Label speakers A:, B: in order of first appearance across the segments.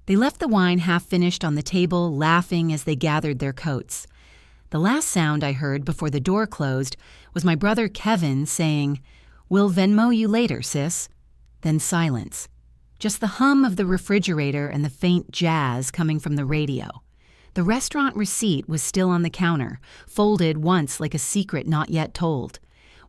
A: They left the wine half-finished on the table, laughing as they gathered their coats. The last sound I heard before the door closed was my brother Kevin saying, "We'll Venmo you later, sis." Then silence. Just the hum of the refrigerator and the faint jazz coming from the radio. The restaurant receipt was still on the counter, folded once like a secret not yet told.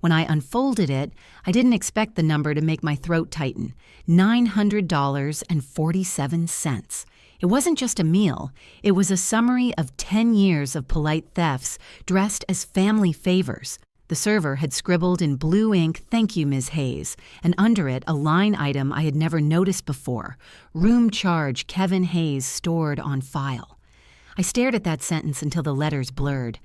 A: When I unfolded it, I didn't expect the number to make my throat tighten. $900.47. It wasn't just a meal. It was a summary of 10 years of polite thefts dressed as family favors. The server had scribbled in blue ink, "Thank you, Ms. Hayes," and under it a line item I had never noticed before. "Room charge, Kevin Hayes, stored on file." I stared at that sentence until the letters blurred.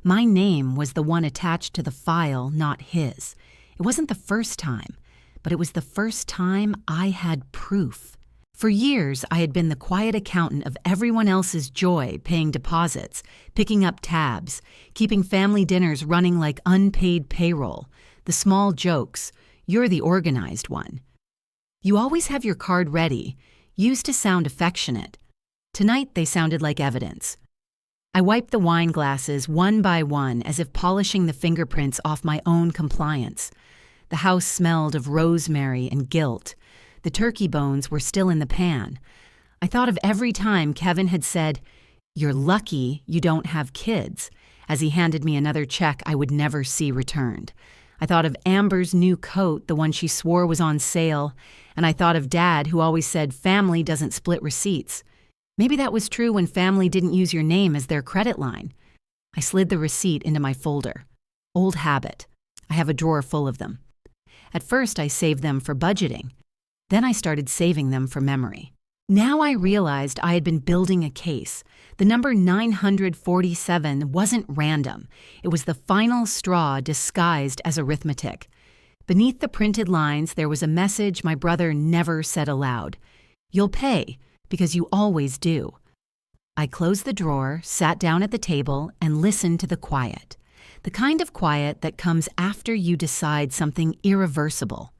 A: My name was the one attached to the file, not his. It wasn't the first time, but it was the first time I had proof. For years, I had been the quiet accountant of everyone else's joy, paying deposits, picking up tabs, keeping family dinners running like unpaid payroll. The small jokes, "You're the organized one." "You always have your card ready," used to sound affectionate. Tonight, they sounded like evidence. I wiped the wine glasses one by one as if polishing the fingerprints off my own compliance. The house smelled of rosemary and guilt. The turkey bones were still in the pan. I thought of every time Kevin had said, "You're lucky you don't have kids," as he handed me another check I would never see returned. I thought of Amber's new coat, the one she swore was on sale, and I thought of Dad, who always said family doesn't split receipts. Maybe that was true when family didn't use your name as their credit line. I slid the receipt into my folder. Old habit. I have a drawer full of them. At first, I saved them for budgeting. Then I started saving them for memory. Now I realized I had been building a case. The number 947 wasn't random. It was the final straw disguised as arithmetic. Beneath the printed lines, there was a message my brother never said aloud. "You'll pay, because you always do." I closed the drawer, sat down at the table, and listened to the quiet. The kind of quiet that comes after you decide something irreversible.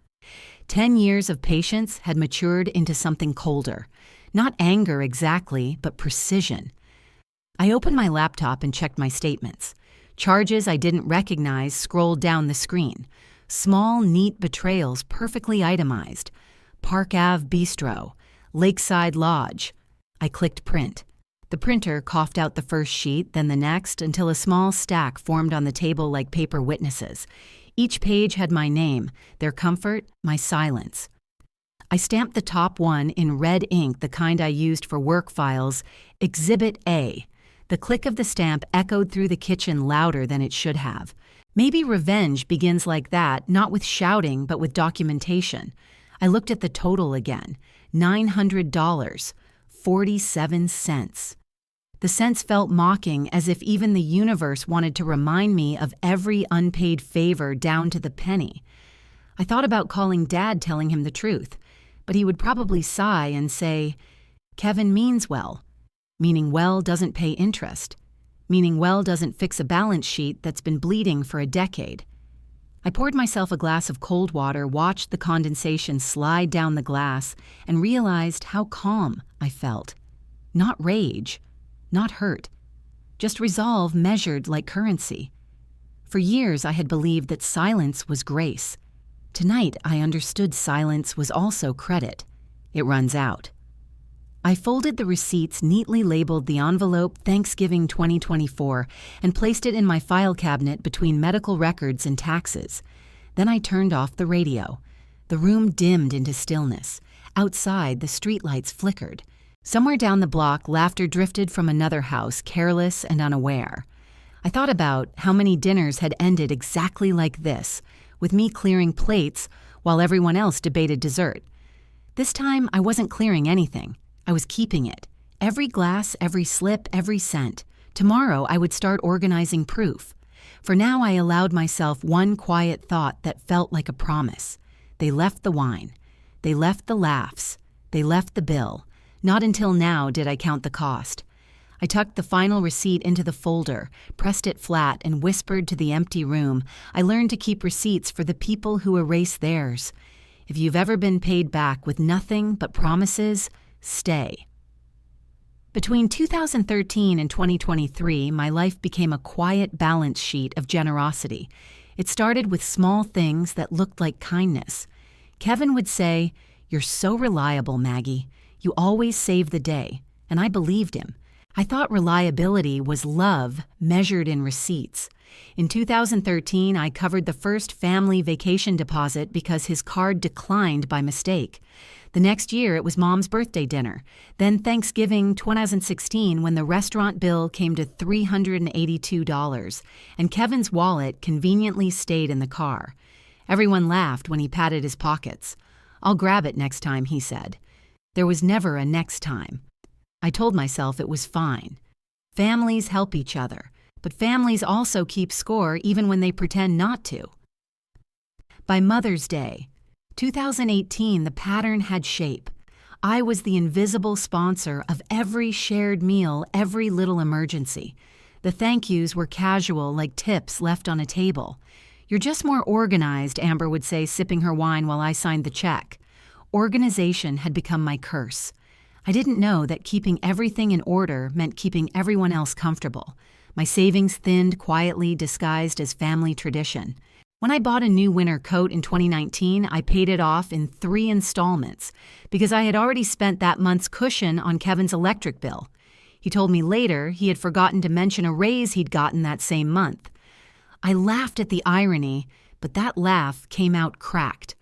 A: 10 years of patience had matured into something colder. Not anger exactly, but precision. I opened my laptop and checked my statements. Charges I didn't recognize scrolled down the screen. Small, neat betrayals perfectly itemized. Park Ave Bistro. Lakeside Lodge. I clicked print. The printer coughed out the first sheet, then the next, until a small stack formed on the table like paper witnesses. Each page had my name, their comfort, my silence. I stamped the top one in red ink, the kind I used for work files, Exhibit A. The click of the stamp echoed through the kitchen louder than it should have. Maybe revenge begins like that, not with shouting, but with documentation. I looked at the total again. $900, 47 cents. The cents felt mocking, as if even the universe wanted to remind me of every unpaid favor down to the penny. I thought about calling Dad, telling him the truth, but he would probably sigh and say, "Kevin means well," meaning well doesn't pay interest, meaning well doesn't fix a balance sheet that's been bleeding for a decade. I poured myself a glass of cold water, watched the condensation slide down the glass, and realized how calm I felt. Not rage, not hurt, just resolve measured like currency. For years I had believed that silence was grace. Tonight I understood silence was also credit. It runs out. I folded the receipts, neatly labeled the envelope Thanksgiving 2024, and placed it in my file cabinet between medical records and taxes. Then I turned off the radio. The room dimmed into stillness. Outside, the streetlights flickered. Somewhere down the block, laughter drifted from another house, careless and unaware. I thought about how many dinners had ended exactly like this, with me clearing plates while everyone else debated dessert. This time, I wasn't clearing anything. I was keeping it. Every glass, every slip, every cent. Tomorrow, I would start organizing proof. For now, I allowed myself one quiet thought that felt like a promise. They left the wine. They left the laughs. They left the bill. Not until now did I count the cost. I tucked the final receipt into the folder, pressed it flat, and whispered to the empty room, I learned to keep receipts for the people who erase theirs. If you've ever been paid back with nothing but promises, stay. Between 2013 and 2023, my life became a quiet balance sheet of generosity. It started with small things that looked like kindness. Kevin would say, "You're so reliable, Maggie. You always save the day." And I believed him. I thought reliability was love measured in receipts. In 2013, I covered the first family vacation deposit because his card declined by mistake. The next year, it was Mom's birthday dinner. Then Thanksgiving 2016, when the restaurant bill came to $382, and Kevin's wallet conveniently stayed in the car. Everyone laughed when he patted his pockets. "I'll grab it next time," he said. There was never a next time. I told myself it was fine. Families help each other, but families also keep score even when they pretend not to. By Mother's Day, 2018, the pattern had shape. I was the invisible sponsor of every shared meal, every little emergency. The thank yous were casual, like tips left on a table. "You're just more organized," Amber would say, sipping her wine while I signed the check. Organization had become my curse. I didn't know that keeping everything in order meant keeping everyone else comfortable. My savings thinned quietly, disguised as family tradition. When I bought a new winter coat in 2019, I paid it off in 3 installments because I had already spent that month's cushion on Kevin's electric bill. He told me later he had forgotten to mention a raise he'd gotten that same month. I laughed at the irony, but that laugh came out cracked.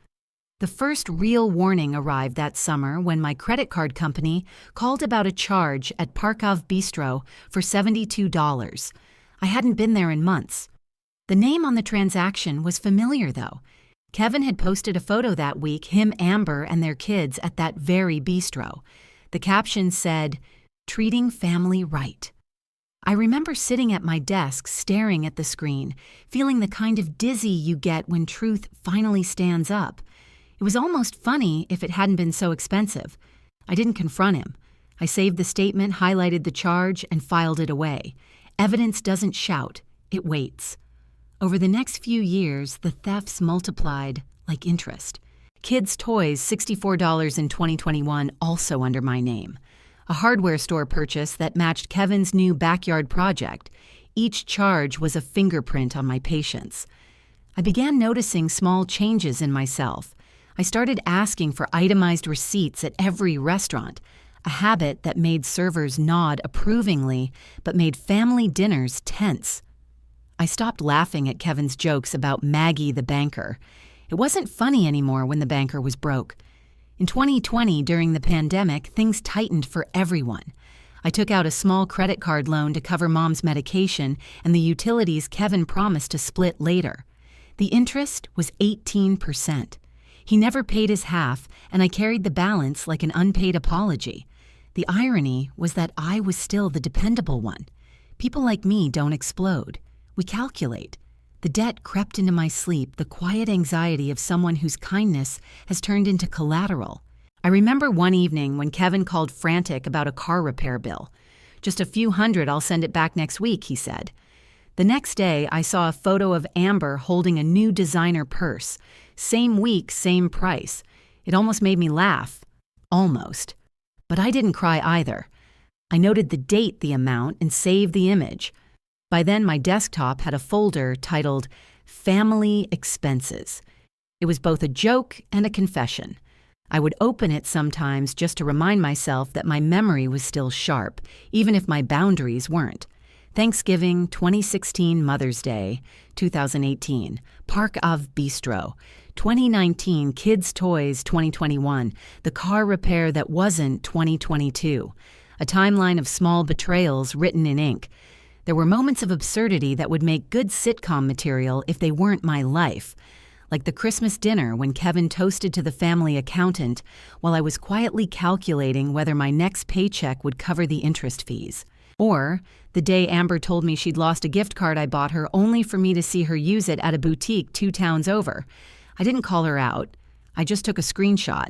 A: The first real warning arrived that summer when my credit card company called about a charge at Parkov Bistro for $72. I hadn't been there in months. The name on the transaction was familiar, though. Kevin had posted a photo that week, him, Amber, and their kids at that very bistro. The caption said, "Treating family right." I remember sitting at my desk staring at the screen, feeling the kind of dizzy you get when truth finally stands up. It was almost funny if it hadn't been so expensive. I didn't confront him. I saved the statement, highlighted the charge, and filed it away. Evidence doesn't shout, it waits. Over the next few years, the thefts multiplied like interest. Kids' toys, $64 in 2021, also under my name. A hardware store purchase that matched Kevin's new backyard project. Each charge was a fingerprint on my patience. I began noticing small changes in myself. I started asking for itemized receipts at every restaurant, a habit that made servers nod approvingly but made family dinners tense. I stopped laughing at Kevin's jokes about Maggie the banker. It wasn't funny anymore when the banker was broke. In 2020, during the pandemic, things tightened for everyone. I took out a small credit card loan to cover Mom's medication and the utilities Kevin promised to split later. The interest was 18%. He never paid his half, and I carried the balance like an unpaid apology. The irony was that I was still the dependable one. People like me don't explode. We calculate. The debt crept into my sleep, the quiet anxiety of someone whose kindness has turned into collateral. I remember one evening when Kevin called frantic about a car repair bill. "Just a few hundred, I'll send it back next week," he said. The next day, I saw a photo of Amber holding a new designer purse. Same week, same price. It almost made me laugh. Almost. But I didn't cry either. I noted the date, the amount, and saved the image. By then, my desktop had a folder titled Family Expenses. It was both a joke and a confession. I would open it sometimes just to remind myself that my memory was still sharp, even if my boundaries weren't. Thanksgiving, 2016, Mother's Day, 2018, Park Ave Bistro, 2019, Kids' Toys, 2021, the car repair that wasn't 2022, a timeline of small betrayals written in ink. There were moments of absurdity that would make good sitcom material if they weren't my life, like the Christmas dinner when Kevin toasted to the family accountant while I was quietly calculating whether my next paycheck would cover the interest fees. Or the day Amber told me she'd lost a gift card I bought her only for me to see her use it at a boutique 2 towns over. I didn't call her out. I just took a screenshot.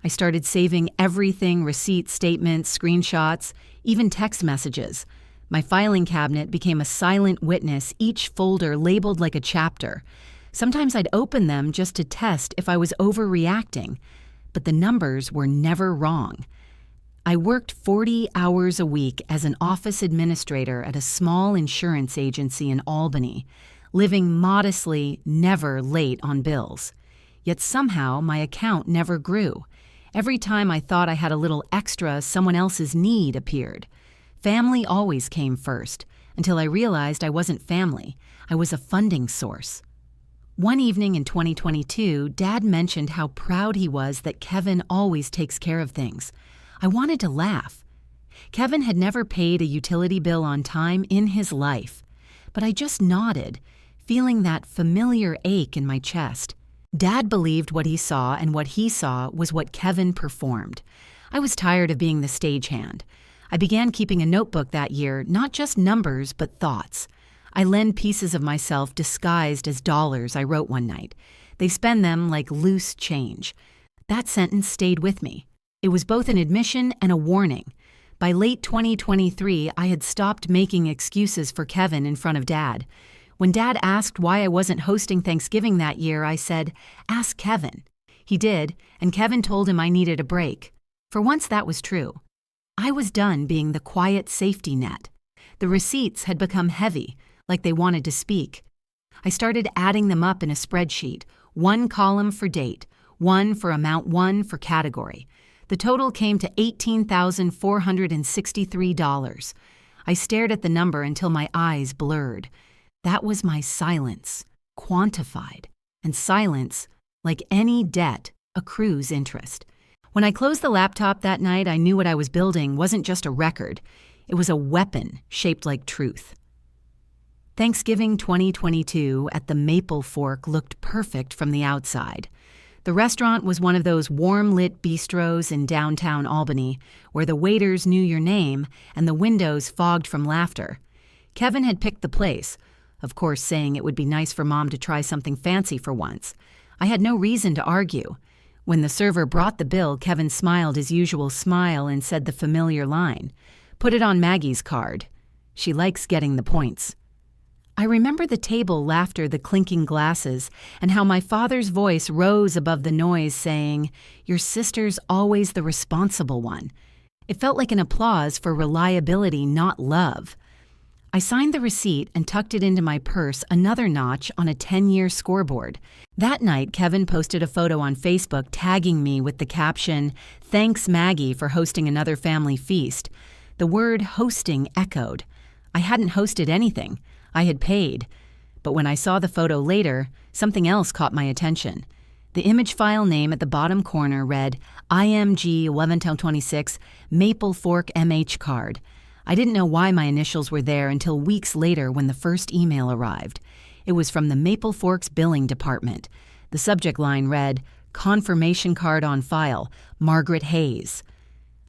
A: I started saving everything, receipts, statements, screenshots, even text messages. My filing cabinet became a silent witness, each folder labeled like a chapter. Sometimes I'd open them just to test if I was overreacting, but the numbers were never wrong. I worked 40 hours a week as an office administrator at a small insurance agency in Albany, living modestly, never late on bills. Yet somehow my account never grew. Every time I thought I had a little extra, someone else's need appeared. Family always came first, until I realized I wasn't family. I was a funding source. One evening in 2022, Dad mentioned how proud he was that Kevin always takes care of things. I wanted to laugh. Kevin had never paid a utility bill on time in his life, but I just nodded, feeling that familiar ache in my chest. Dad believed what he saw, and what he saw was what Kevin performed. I was tired of being the stagehand. I began keeping a notebook that year, not just numbers, but thoughts. I lend pieces of myself disguised as dollars, I wrote one night. They spend them like loose change. That sentence stayed with me. It was both an admission and a warning. By late 2023, I had stopped making excuses for Kevin in front of Dad. When Dad asked why I wasn't hosting Thanksgiving that year, I said, "Ask Kevin." He did, and Kevin told him I needed a break. For once that was true. I was done being the quiet safety net. The receipts had become heavy, like they wanted to speak. I started adding them up in a spreadsheet, one column for date, one for amount, one for category. The total came to $18,463. I stared at the number until my eyes blurred. That was my silence, quantified. And silence, like any debt, accrues interest. When I closed the laptop that night, I knew what I was building wasn't just a record. It was a weapon shaped like truth. Thanksgiving 2022 at the Maple Fork looked perfect from the outside. The restaurant was one of those warm-lit bistros in downtown Albany, where the waiters knew your name and the windows fogged from laughter. Kevin had picked the place, of course saying it would be nice for Mom to try something fancy for once. I had no reason to argue. When the server brought the bill, Kevin smiled his usual smile and said the familiar line, "Put it on Maggie's card. She likes getting the points." I remember the table laughter, the clinking glasses, and how my father's voice rose above the noise saying, "Your sister's always the responsible one." It felt like an applause for reliability, not love. I signed the receipt and tucked it into my purse, another notch on a 10-year scoreboard. That night, Kevin posted a photo on Facebook tagging me with the caption, "Thanks Maggie for hosting another family feast." The word hosting echoed. I hadn't hosted anything. I had paid. But when I saw the photo later, something else caught my attention. The image file name at the bottom corner read, IMG 11-26 Maple Fork MH card. I didn't know why my initials were there until weeks later when the first email arrived. It was from the Maple Forks billing department. The subject line read, "Confirmation card on file, Margaret Hayes."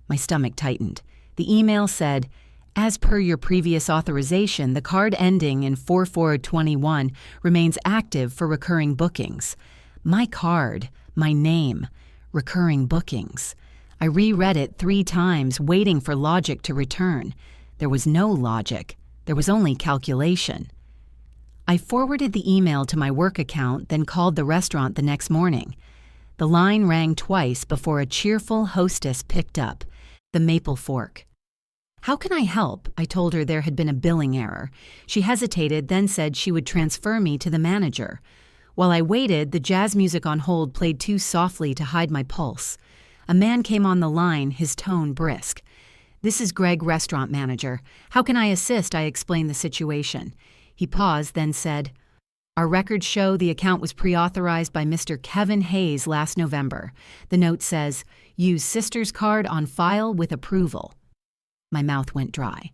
A: My stomach tightened. The email said, "As per your previous authorization, the card ending in 4421 remains active for recurring bookings." My card, my name, recurring bookings. I reread it 3 times, waiting for logic to return. There was no logic. There was only calculation. I forwarded the email to my work account, then called the restaurant the next morning. The line rang twice before a cheerful hostess picked up, the Maple Fork. "How can I help?" I told her there had been a billing error. She hesitated, then said she would transfer me to the manager. While I waited, the jazz music on hold played too softly to hide my pulse. A man came on the line, his tone brisk. "This is Greg, restaurant manager. How can I assist?" I explained the situation. He paused, then said, "Our records show the account was pre-authorized by Mr. Kevin Hayes last November. The note says, use sister's card on file with approval." My mouth went dry.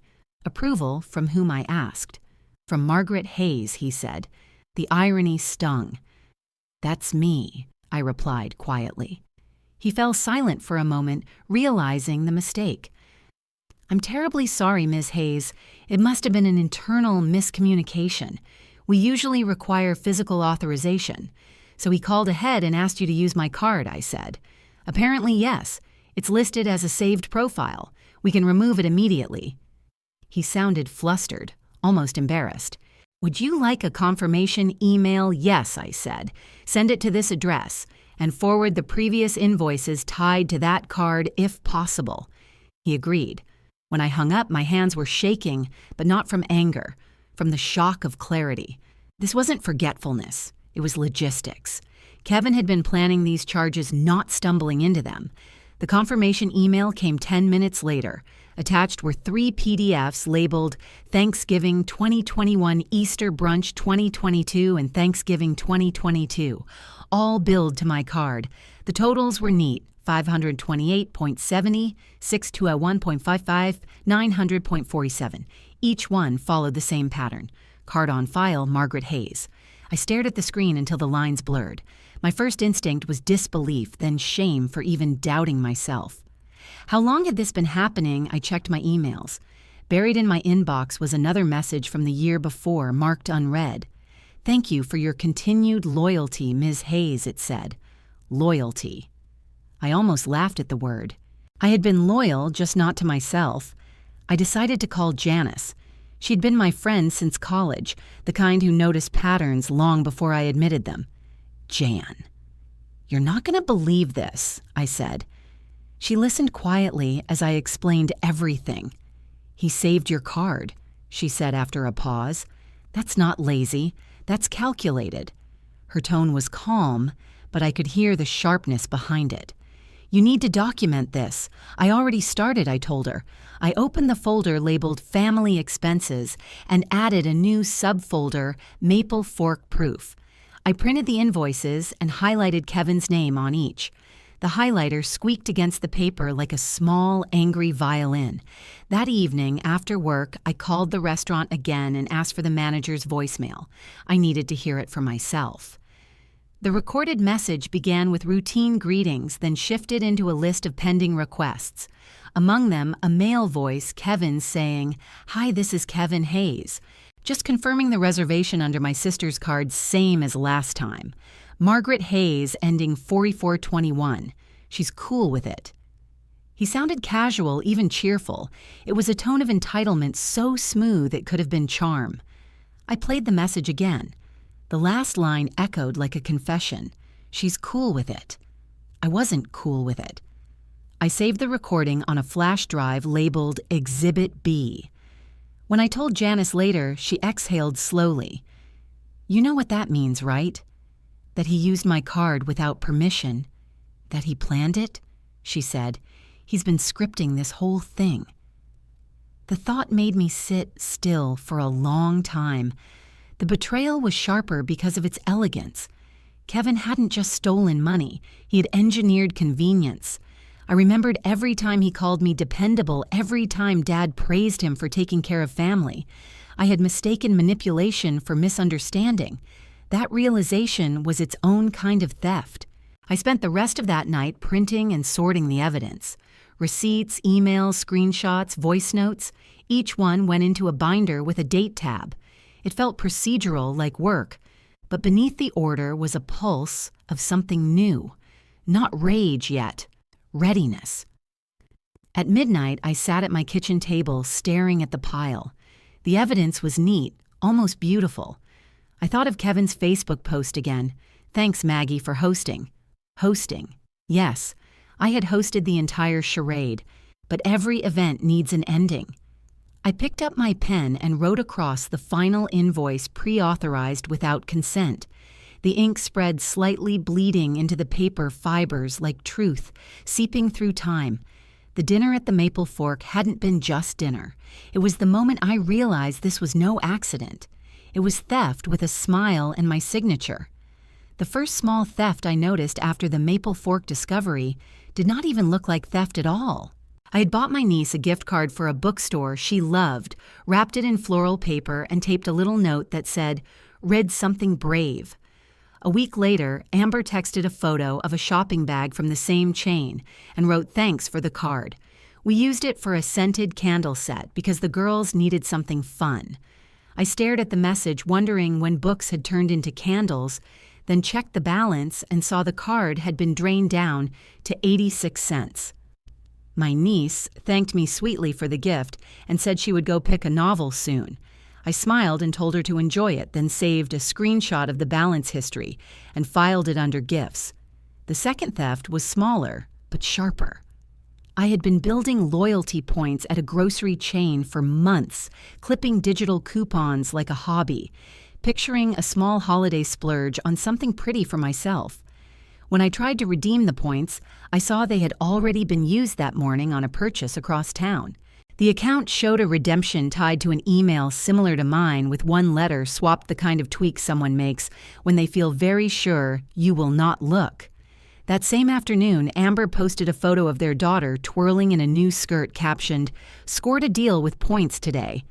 A: Approval from whom I asked. "From Margaret Hayes," he said. The irony stung. "That's me," I replied quietly. He fell silent for a moment, realizing the mistake. "I'm terribly sorry, Ms. Hayes. It must have been an internal miscommunication. We usually require physical authorization. So he called ahead and asked you to use my card," I said. "Apparently, yes. It's listed as a saved profile. We can remove it immediately." He sounded flustered, almost embarrassed. "Would you like a confirmation email?" "Yes," I said. "Send it to this address and forward the previous invoices tied to that card if possible." He agreed. When I hung up, my hands were shaking, but not from anger, from the shock of clarity. This wasn't forgetfulness. It was logistics. Kevin had been planning these charges, not stumbling into them. The confirmation email came 10 minutes later. Attached were 3 PDFs labeled Thanksgiving 2021, Easter Brunch 2022, and Thanksgiving 2022, all billed to my card. The totals were neat: 528.70, 6201.55, 900.47. Each one followed the same pattern. Card on file, Margaret Hayes. I stared at the screen until the lines blurred. My first instinct was disbelief, then shame for even doubting myself. How long had this been happening? I checked my emails. Buried in my inbox was another message from the year before, marked unread. "Thank you for your continued loyalty, Ms. Hayes," it said. Loyalty. I almost laughed at the word. I had been loyal, just not to myself. I decided to call Janice. She'd been my friend since college, the kind who noticed patterns long before I admitted them. "Jan, you're not going to believe this," I said. She listened quietly as I explained everything. "He saved your card," she said after a pause. "That's not lazy. That's calculated." Her tone was calm, but I could hear the sharpness behind it. "You need to document this." "I already started," I told her. I opened the folder labeled Family Expenses and added a new subfolder, Maple Fork Proof. I printed the invoices and highlighted Kevin's name on each. The highlighter squeaked against the paper like a small, angry violin. That evening, after work, I called the restaurant again and asked for the manager's voicemail. I needed to hear it for myself. The recorded message began with routine greetings, then shifted into a list of pending requests. Among them, a male voice, Kevin, saying, "Hi, this is Kevin Hayes. Just confirming the reservation under my sister's card, same as last time. Margaret Hayes, ending 4421. She's cool with it." He sounded casual, even cheerful. It was a tone of entitlement so smooth it could have been charm. I played the message again. The last line echoed like a confession. "She's cool with it." I wasn't cool with it. I saved the recording on a flash drive labeled Exhibit B. When I told Janice later, she exhaled slowly. "You know what that means, right? That he used my card without permission. That he planned it?" she said. "He's been scripting this whole thing." The thought made me sit still for a long time. The betrayal was sharper because of its elegance. Kevin hadn't just stolen money, he had engineered convenience. I remembered every time he called me dependable, every time Dad praised him for taking care of family. I had mistaken manipulation for misunderstanding. That realization was its own kind of theft. I spent the rest of that night printing and sorting the evidence. Receipts, emails, screenshots, voice notes, each one went into a binder with a date tab. It felt procedural, like work, but beneath the order was a pulse of something new. Not rage yet. Readiness. At midnight, I sat at my kitchen table staring at the pile. The evidence was neat, almost beautiful. I thought of Kevin's Facebook post again. "Thanks, Maggie, for hosting." Hosting. Yes, I had hosted the entire charade, but every event needs an ending. I picked up my pen and wrote across the final invoice pre-authorized without consent. The ink spread slightly, bleeding into the paper fibers like truth, seeping through time. The dinner at the Maple Fork hadn't been just dinner. It was the moment I realized this was no accident. It was theft with a smile and my signature. The first small theft I noticed after the Maple Fork discovery did not even look like theft at all. I had bought my niece a gift card for a bookstore she loved, wrapped it in floral paper, and taped a little note that said, "Read something brave." A week later, Amber texted a photo of a shopping bag from the same chain and wrote thanks for the card. We used it for a scented candle set because the girls needed something fun. I stared at the message, wondering when books had turned into candles, then checked the balance and saw the card had been drained down to 86 cents. My niece thanked me sweetly for the gift and said she would go pick a novel soon. I smiled and told her to enjoy it, then saved a screenshot of the balance history and filed it under gifts. The second theft was smaller, but sharper. I had been building loyalty points at a grocery chain for months, clipping digital coupons like a hobby, picturing a small holiday splurge on something pretty for myself. When I tried to redeem the points, I saw they had already been used that morning on a purchase across town. The account showed a redemption tied to an email similar to mine, with one letter swapped, the kind of tweak someone makes when they feel very sure you will not look. That same afternoon, Amber posted a photo of their daughter twirling in a new skirt captioned, "Scored a deal with points today."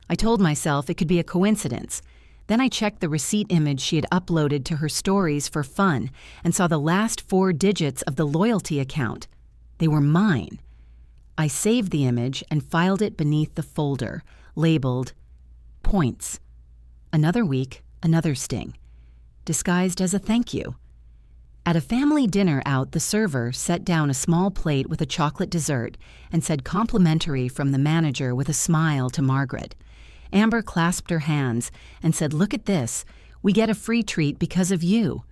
A: I told myself it could be a coincidence. Then I checked the receipt image she had uploaded to her stories for fun and saw the last 4 digits of the loyalty account. They were mine. I saved the image and filed it beneath the folder, labeled Points. Another week, another sting, disguised as a thank you. At a family dinner out, the server set down a small plate with a chocolate dessert and said complimentary from the manager with a smile to Margaret. Amber clasped her hands and said, "Look at this. We get a free treat because of you."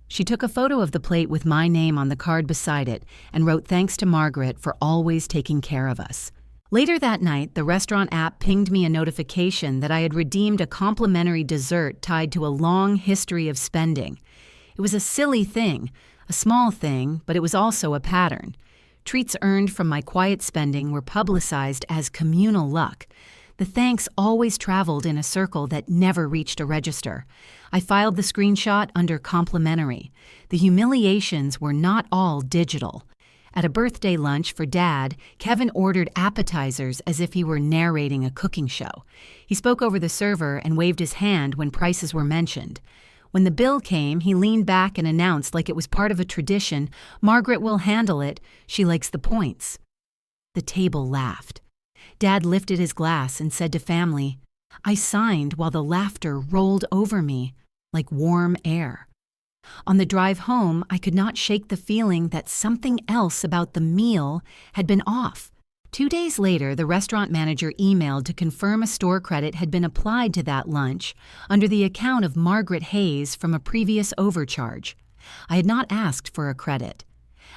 A: She took a photo of the plate with my name on the card beside it and wrote thanks to Margaret for always taking care of us. Later that night, the restaurant app pinged me a notification that I had redeemed a complimentary dessert tied to a long history of spending. It was a silly thing, a small thing, but it was also a pattern. Treats earned from my quiet spending were publicized as communal luck. The thanks always traveled in a circle that never reached a register. I filed the screenshot under complimentary. The humiliations were not all digital. At a birthday lunch for Dad, Kevin ordered appetizers as if he were narrating a cooking show. He spoke over the server and waved his hand when prices were mentioned. When the bill came, he leaned back and announced like it was part of a tradition, "Margaret will handle it. She likes the points." The table laughed. Dad lifted his glass and said to family, I signed while the laughter rolled over me like warm air. On the drive home, I could not shake the feeling that something else about the meal had been off. 2 days later, the restaurant manager emailed to confirm a store credit had been applied to that lunch under the account of Margaret Hayes from a previous overcharge. I had not asked for a credit.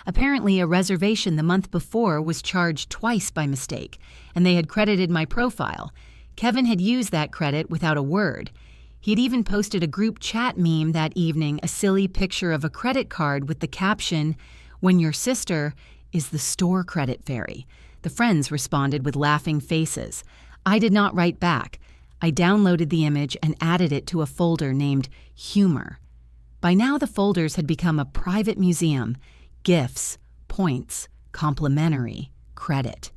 A: Apparently, a reservation the month before was charged twice by mistake, and they had credited my profile. Kevin had used that credit without a word. He had even posted a group chat meme that evening, a silly picture of a credit card with the caption, "When your sister is the store credit fairy." The friends responded with laughing faces. I did not write back. I downloaded the image and added it to a folder named Humor. By now, the folders had become a private museum. Gifts, points, complimentary, credit.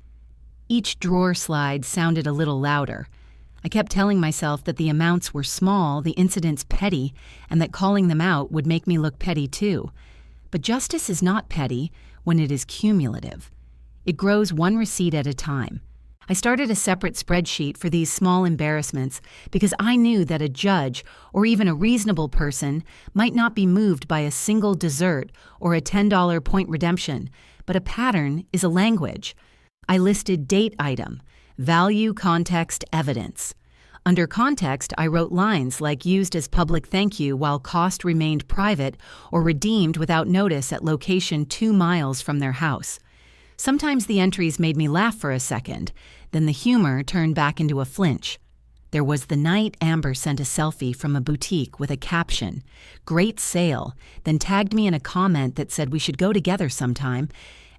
A: Each drawer slide sounded a little louder. I kept telling myself that the amounts were small, the incidents petty, and that calling them out would make me look petty too. But justice is not petty when it is cumulative. It grows one receipt at a time. I started a separate spreadsheet for these small embarrassments because I knew that a judge, or even a reasonable person, might not be moved by a single dessert or a $10 point redemption, but a pattern is a language. I listed date item, value, context, evidence. Under context, I wrote lines like used as public thank you while cost remained private or redeemed without notice at location 2 miles from their house. Sometimes the entries made me laugh for a second, then the humor turned back into a flinch. There was the night Amber sent a selfie from a boutique with a caption, "Great sale," then tagged me in a comment that said we should go together sometime,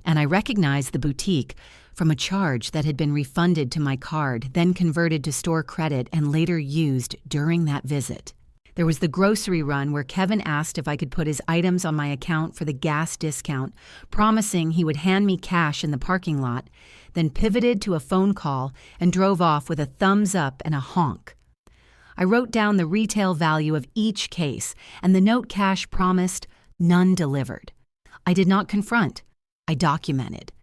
A: and I recognized the boutique from a charge that had been refunded to my card, then converted to store credit and later used during that visit. There was the grocery run where Kevin asked if I could put his items on my account for the gas discount, promising he would hand me cash in the parking lot, then pivoted to a phone call and drove off with a thumbs up and a honk. I wrote down the retail value of each case, and the note cash promised, none delivered. I did not confront. I documented.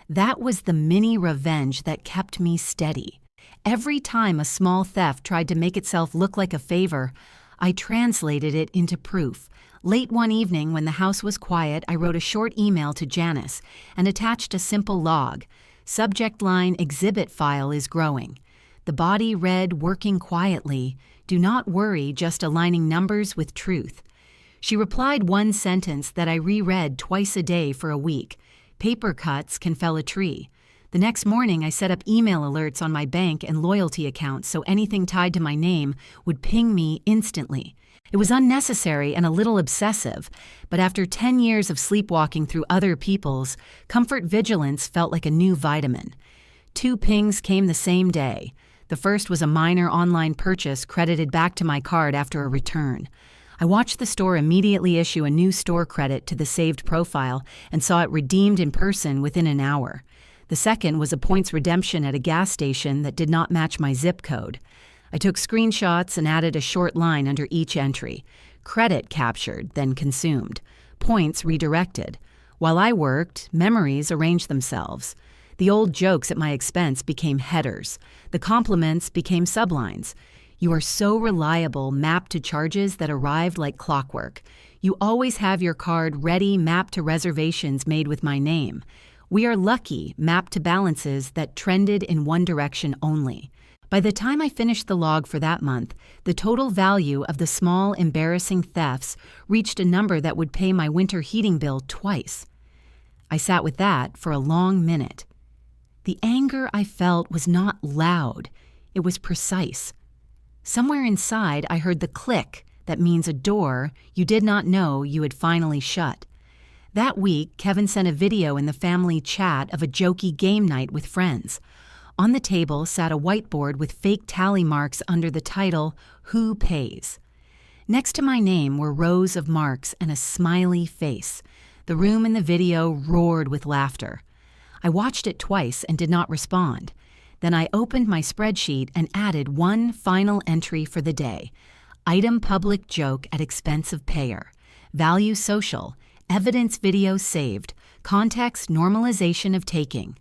A: That was the mini revenge that kept me steady. Every time a small theft tried to make itself look like a favor, I translated it into proof. Late one evening, when the house was quiet, I wrote a short email to Janice and attached a simple log. Subject line, exhibit file is growing. The body read, working quietly. Do not worry, just aligning numbers with truth. She replied one sentence that I reread twice a day for a week. Paper cuts can fell a tree. The next morning, I set up email alerts on my bank and loyalty accounts so anything tied to my name would ping me instantly. It was unnecessary and a little obsessive, but after 10 years of sleepwalking through other people's, comfort vigilance felt like a new vitamin. 2 pings came the same day. The first was a minor online purchase credited back to my card after a return. I watched the store immediately issue a new store credit to the saved profile and saw it redeemed in person within an hour. The second was a points redemption at a gas station that did not match my zip code. I took screenshots and added a short line under each entry. Credit captured, then consumed. Points redirected. While I worked, memories arranged themselves. The old jokes at my expense became headers. The compliments became sublines. You are so reliable mapped to charges that arrived like clockwork. You always have your card ready mapped to reservations made with my name. We are lucky mapped to balances that trended in one direction only. By the time I finished the log for that month, the total value of the small, embarrassing thefts reached a number that would pay my winter heating bill twice. I sat with that for a long minute. The anger I felt was not loud. It was precise. Somewhere inside, I heard the click that means a door you did not know you had finally shut. That week, Kevin sent a video in the family chat of a jokey game night with friends. On the table sat a whiteboard with fake tally marks under the title, Who Pays? Next to my name were rows of marks and a smiley face. The room in the video roared with laughter. I watched it twice and did not respond. Then I opened my spreadsheet and added one final entry for the day. Item public joke at expense of payer. Value social. Evidence video saved. Context normalization of taking.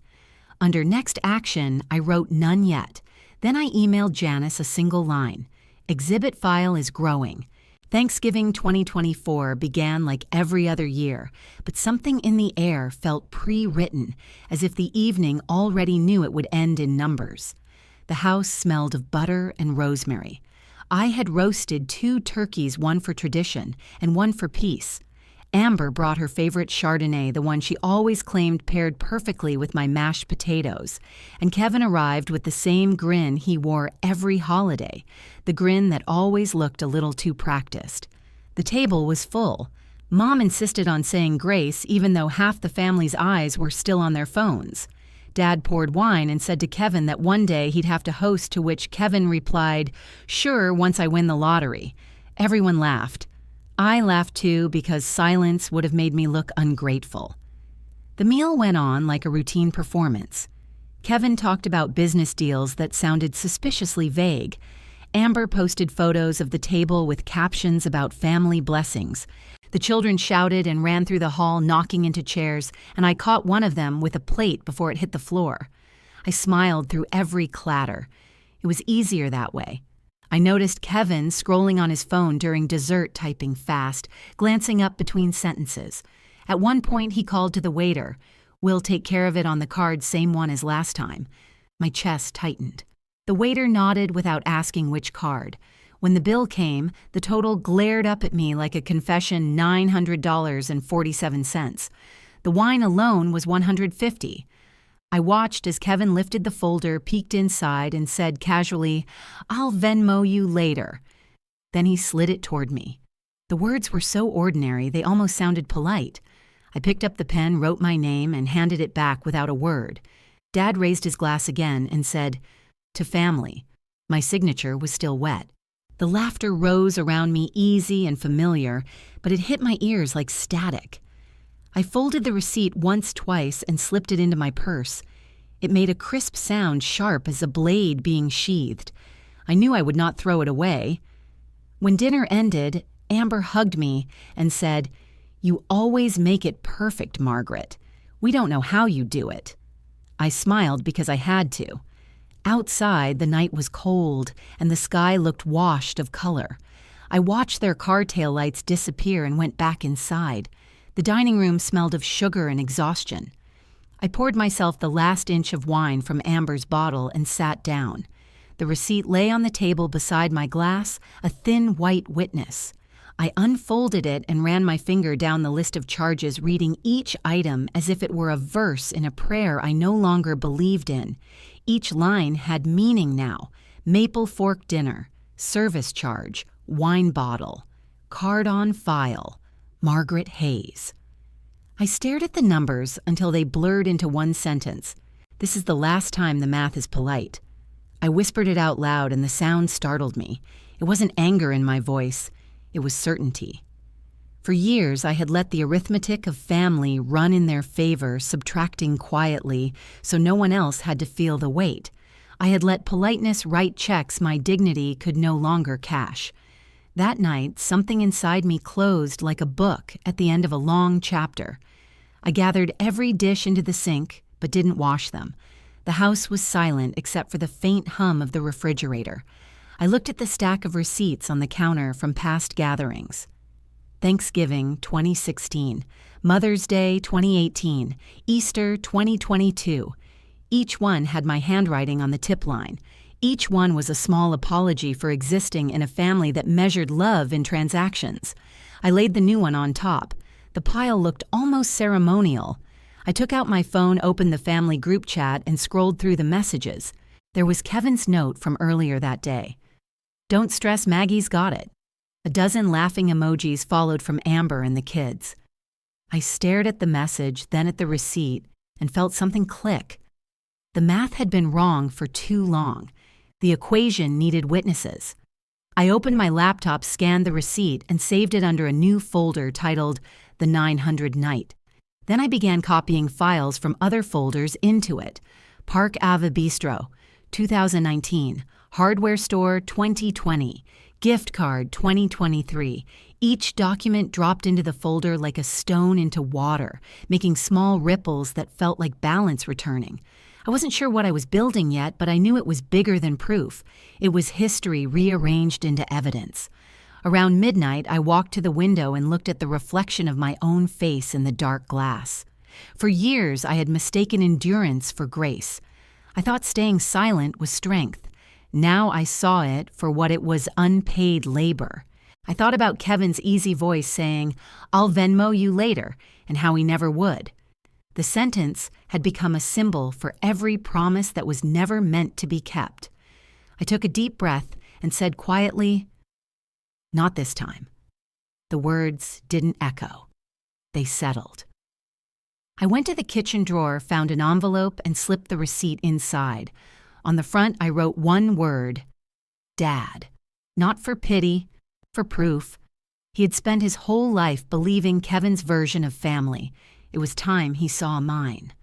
A: Under next action, I wrote none yet. Then I emailed Janice a single line. Exhibit file is growing. Thanksgiving 2024 began like every other year, but something in the air felt pre-written, as if the evening already knew it would end in numbers. The house smelled of butter and rosemary. I had roasted 2 turkeys, one for tradition and one for peace. Amber brought her favorite Chardonnay, the one she always claimed paired perfectly with my mashed potatoes, and Kevin arrived with the same grin he wore every holiday, the grin that always looked a little too practiced. The table was full. Mom insisted on saying grace even though half the family's eyes were still on their phones. Dad poured wine and said to Kevin that one day he'd have to host, to which Kevin replied, "Sure, once I win the lottery." Everyone laughed. I laughed too because silence would have made me look ungrateful. The meal went on like a routine performance. Kevin talked about business deals that sounded suspiciously vague. Amber posted photos of the table with captions about family blessings. The children shouted and ran through the hall, knocking into chairs, and I caught one of them with a plate before it hit the floor. I smiled through every clatter. It was easier that way. I noticed Kevin scrolling on his phone during dessert, typing fast, glancing up between sentences. At one point, he called to the waiter. "We'll take care of it on the card, same one as last time." My chest tightened. The waiter nodded without asking which card. When the bill came, the total glared up at me like a confession, $900.47. The wine alone was $150. I watched as Kevin lifted the folder, peeked inside, and said casually, "I'll Venmo you later." Then he slid it toward me. The words were so ordinary they almost sounded polite. I picked up the pen, wrote my name, and handed it back without a word. Dad raised his glass again and said, "To family." My signature was still wet. The laughter rose around me, easy and familiar, but it hit my ears like static. I folded the receipt twice and slipped it into my purse. It made a crisp sound, sharp as a blade being sheathed. I knew I would not throw it away. When dinner ended, Amber hugged me and said, "You always make it perfect, Margaret. We don't know how you do it." I smiled because I had to. Outside, the night was cold, and the sky looked washed of color. I watched their car taillights disappear and went back inside. The dining room smelled of sugar and exhaustion. I poured myself the last inch of wine from Amber's bottle and sat down. The receipt lay on the table beside my glass, a thin white witness. I unfolded it and ran my finger down the list of charges, reading each item as if it were a verse in a prayer I no longer believed in. Each line had meaning now. Maple fork dinner, service charge, wine bottle, card on file, Margaret Hayes. I stared at the numbers until they blurred into one sentence. This is the last time the math is polite. I whispered it out loud and the sound startled me. It wasn't anger in my voice. It was certainty. For years, I had let the arithmetic of family run in their favor, subtracting quietly, so no one else had to feel the weight. I had let politeness write checks my dignity could no longer cash. That night, something inside me closed like a book at the end of a long chapter. I gathered every dish into the sink, but didn't wash them. The house was silent except for the faint hum of the refrigerator. I looked at the stack of receipts on the counter from past gatherings. Thanksgiving 2016, Mother's Day 2018, Easter 2022. Each one had my handwriting on the tip line. Each one was a small apology for existing in a family that measured love in transactions. I laid the new one on top. The pile looked almost ceremonial. I took out my phone, opened the family group chat, and scrolled through the messages. There was Kevin's note from earlier that day. "Don't stress, Maggie's got it." A dozen laughing emojis followed from Amber and the kids. I stared at the message, then at the receipt, and felt something click. The math had been wrong for too long. The equation needed witnesses. I opened my laptop, scanned the receipt, and saved it under a new folder titled The 900 Night. Then I began copying files from other folders into it. Park Ave Bistro, 2019. Hardware Store 2020, Gift Card 2023. Each document dropped into the folder like a stone into water, making small ripples that felt like balance returning. I wasn't sure what I was building yet, but I knew it was bigger than proof. It was history rearranged into evidence. Around midnight, I walked to the window and looked at the reflection of my own face in the dark glass. For years, I had mistaken endurance for grace. I thought staying silent was strength. Now I saw it for what it was: unpaid labor. I thought about Kevin's easy voice saying, "I'll Venmo you later," and how he never would. The sentence had become a symbol for every promise that was never meant to be kept. I took a deep breath and said quietly, "Not this time." The words didn't echo. They settled. I went to the kitchen drawer, found an envelope, and slipped the receipt inside. On the front, I wrote one word: Dad. Not for pity, for proof. He had spent his whole life believing Kevin's version of family. It was time he saw mine.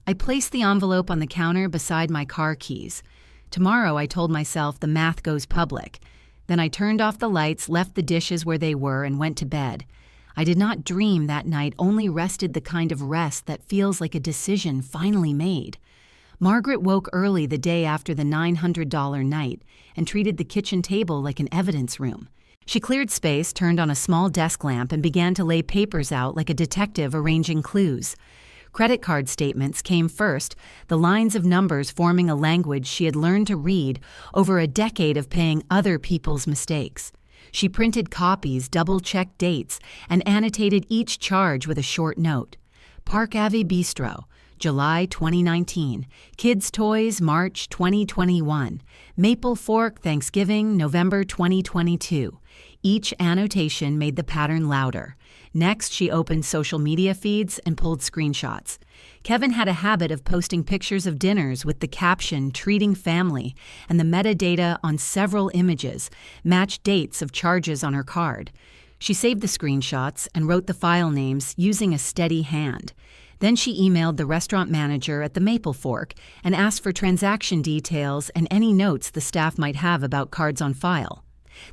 A: I placed the envelope on the counter beside my car keys. Tomorrow, I told myself, the math goes public. Then I turned off the lights, left the dishes where they were, and went to bed. I did not dream that night, only rested the kind of rest that feels like a decision finally made. Margaret woke early the day after the $900 night and treated the kitchen table like an evidence room. She cleared space, turned on a small desk lamp, and began to lay papers out like a detective arranging clues. Credit card statements came first, the lines of numbers forming a language she had learned to read over a decade of paying other people's mistakes. She printed copies, double-checked dates, and annotated each charge with a short note. Park Ave Bistro, July 2019. Kids' Toys, March 2021. Maple Fork, Thanksgiving, November 2022. Each annotation made the pattern louder. Next, she opened social media feeds and pulled screenshots. Kevin had a habit of posting pictures of dinners with the caption "Treating Family," and the metadata on several images matched dates of charges on her card. She saved the screenshots and wrote the file names using a steady hand. Then she emailed the restaurant manager at the Maple Fork and asked for transaction details and any notes the staff might have about cards on file.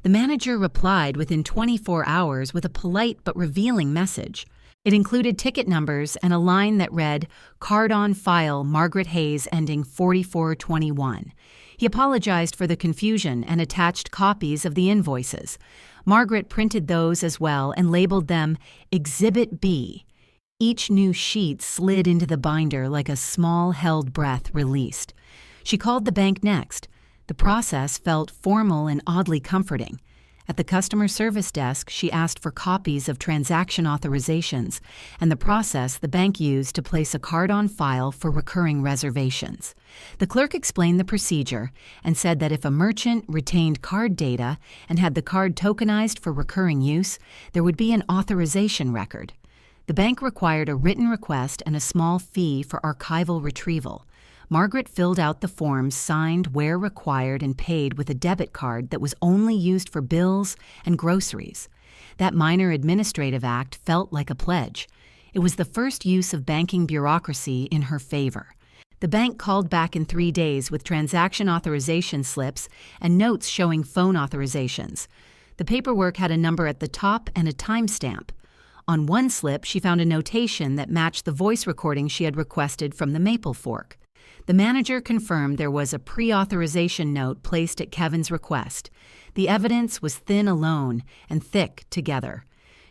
A: The manager replied within 24 hours with a polite but revealing message. It included ticket numbers and a line that read, "Card on file, Margaret Hayes, ending 4421. He apologized for the confusion and attached copies of the invoices. Margaret printed those as well and labeled them Exhibit B. Each new sheet slid into the binder like a small held breath released. She called the bank next. The process felt formal and oddly comforting. At the customer service desk, she asked for copies of transaction authorizations and the process the bank used to place a card on file for recurring reservations. The clerk explained the procedure and said that if a merchant retained card data and had the card tokenized for recurring use, there would be an authorization record. The bank required a written request and a small fee for archival retrieval. Margaret filled out the forms signed where required and paid with a debit card that was only used for bills and groceries. That minor administrative act felt like a pledge. It was the first use of banking bureaucracy in her favor. The bank called back in 3 days with transaction authorization slips and notes showing phone authorizations. The paperwork had a number at the top and a timestamp. On one slip, she found a notation that matched the voice recording she had requested from the Maple Fork. The manager confirmed there was a pre-authorization note placed at Kevin's request. The evidence was thin alone and thick together.